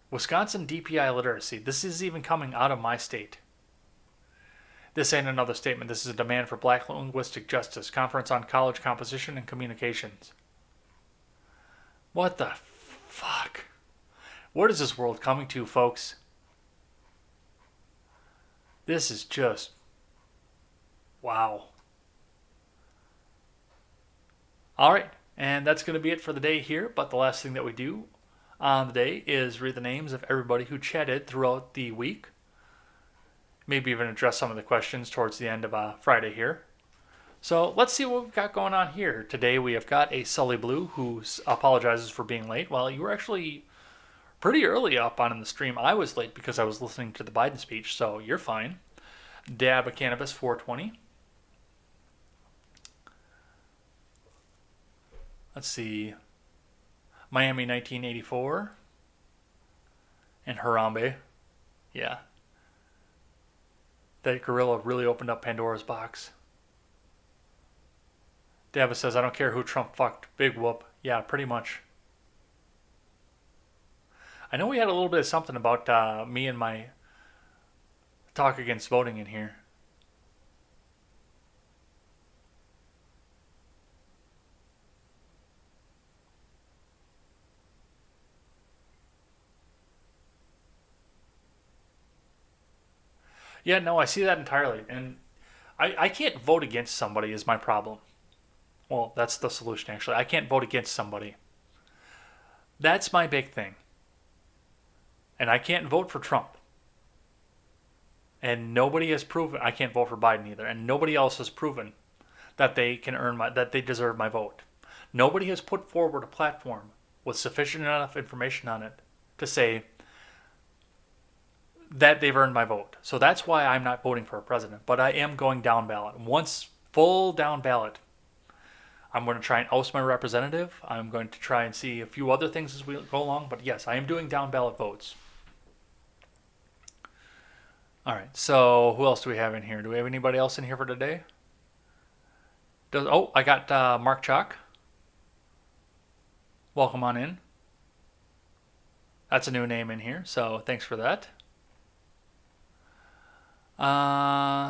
Wisconsin DPI literacy. This is even coming out of my state. This ain't another statement. This is a demand for black linguistic justice. Conference on College Composition and Communications. What the fuck? What is this world coming to, folks? This is just... wow. Alright, and that's going to be it for the day here. But the last thing that we do on the day is read the names of everybody who chatted throughout the week. Maybe even address some of the questions towards the end of Friday here. So let's see what we've got going on here. Today we have got a Sully Blue who apologizes for being late. Well, you were actually pretty early up on in the stream. I was late because I was listening to the Biden speech, so you're fine. Dab of Cannabis 420. Let's see. Miami 1984. And Harambe. Yeah. That gorilla really opened up Pandora's box. Davis says, I don't care who Trump fucked. Big whoop. Yeah, pretty much. I know we had a little bit of something about me and my talk against voting in here. Yeah, no, I see that entirely. And I can't vote against somebody is my problem. Well, that's the solution, actually. I can't vote against somebody. That's my big thing. And I can't vote for Trump. And nobody has proven, I can't vote for Biden either. And nobody else has proven that they can that they deserve my vote. Nobody has put forward a platform with sufficient enough information on it to say that they've earned my vote. So that's why I'm not voting for a president. But I am going down ballot. Once full down ballot, I'm going to try and oust my representative. I'm going to try and see a few other things as we go along. But yes, I am doing down ballot votes. All right, so who else do we have in here? Do we have anybody else in here for today? I got Mark Chalk. Welcome on in. That's a new name in here, so thanks for that.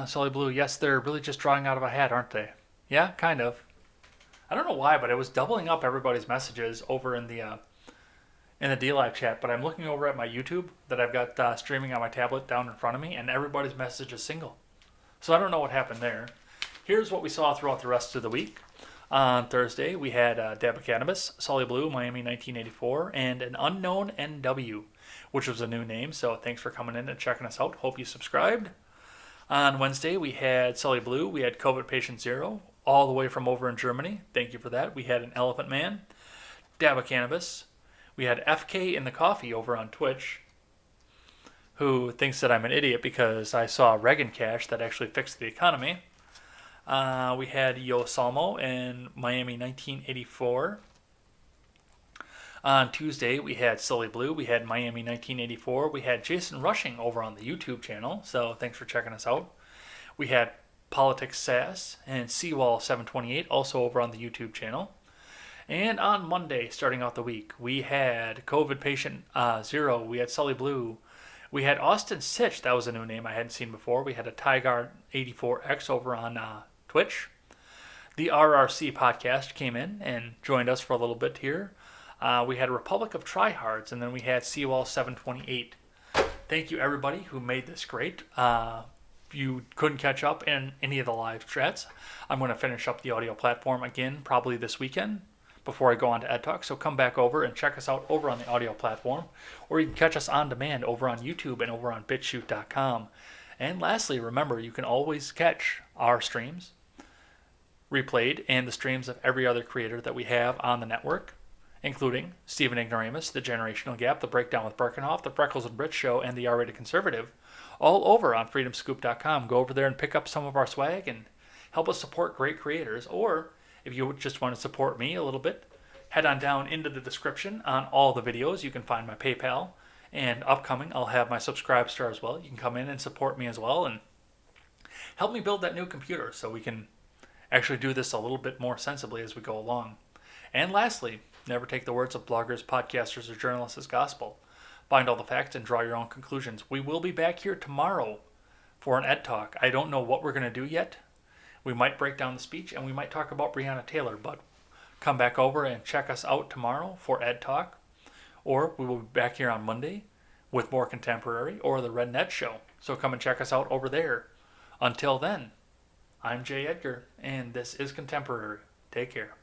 Sully Blue, yes, they're really just drawing out of a hat, aren't they? Yeah, kind of. I don't know why, but it was doubling up everybody's messages over in the D-Live chat, but I'm looking over at my YouTube that I've got streaming on my tablet down in front of me, and everybody's message is single. So I don't know what happened there. Here's what we saw throughout the rest of the week. On Thursday, we had Dab of Cannabis, Sully Blue, Miami 1984, and an unknown NW, which was a new name, so thanks for coming in and checking us out. Hope you subscribed. On Wednesday, we had Sully Blue, we had COVID Patient Zero, all the way from over in Germany. Thank you for that. We had an Elephant Man, Dab of Cannabis. We had FK in the Coffee over on Twitch, who thinks that I'm an idiot because I saw Reagan Cash that actually fixed the economy. We had Yo Salmo in Miami 1984. On Tuesday, we had Sully Blue. We had Miami 1984. We had Jason Rushing over on the YouTube channel, so thanks for checking us out. We had Politics Sass and Seawall 728 also over on the YouTube channel. And on Monday, starting out the week, we had COVID Patient Zero. We had Sully Blue. We had Austin Sitch. That was a new name I hadn't seen before. We had a Tygar 84X over on Twitch. The RRC podcast came in and joined us for a little bit here. We had Republic of Tryhards, and then we had Seawall 728. Thank you, everybody who made this great. If you couldn't catch up in any of the live chats, I'm going to finish up the audio platform again probably this weekend before I go on to Ed Talk. So come back over and check us out over on the audio platform, or you can catch us on demand over on YouTube and over on BitChute.com. And lastly, remember, you can always catch our streams replayed and the streams of every other creator that we have on the network, including Stephen Ignoramus, The Generational Gap, The Breakdown with Birkenhoff, The Freckles and Brit Show, and The R-Rated Conservative, all over on freedomscoop.com. Go over there and pick up some of our swag and help us support great creators. Or if you just want to support me a little bit, head on down into the description on all the videos. You can find my PayPal, and upcoming I'll have my Subscribestar as well. You can come in and support me as well and help me build that new computer so we can actually do this a little bit more sensibly as we go along. And lastly, never take the words of bloggers, podcasters, or journalists as gospel. Find all the facts and draw your own conclusions. We will be back here tomorrow for an Ed Talk. I don't know what we're going to do yet. We might break down the speech and we might talk about Breonna Taylor, but come back over and check us out tomorrow for Ed Talk. Or we will be back here on Monday with more contemporary or the Red Net Show. So come and check us out over there. Until then, I'm Jay Edgar, and this is Contemporary. Take care.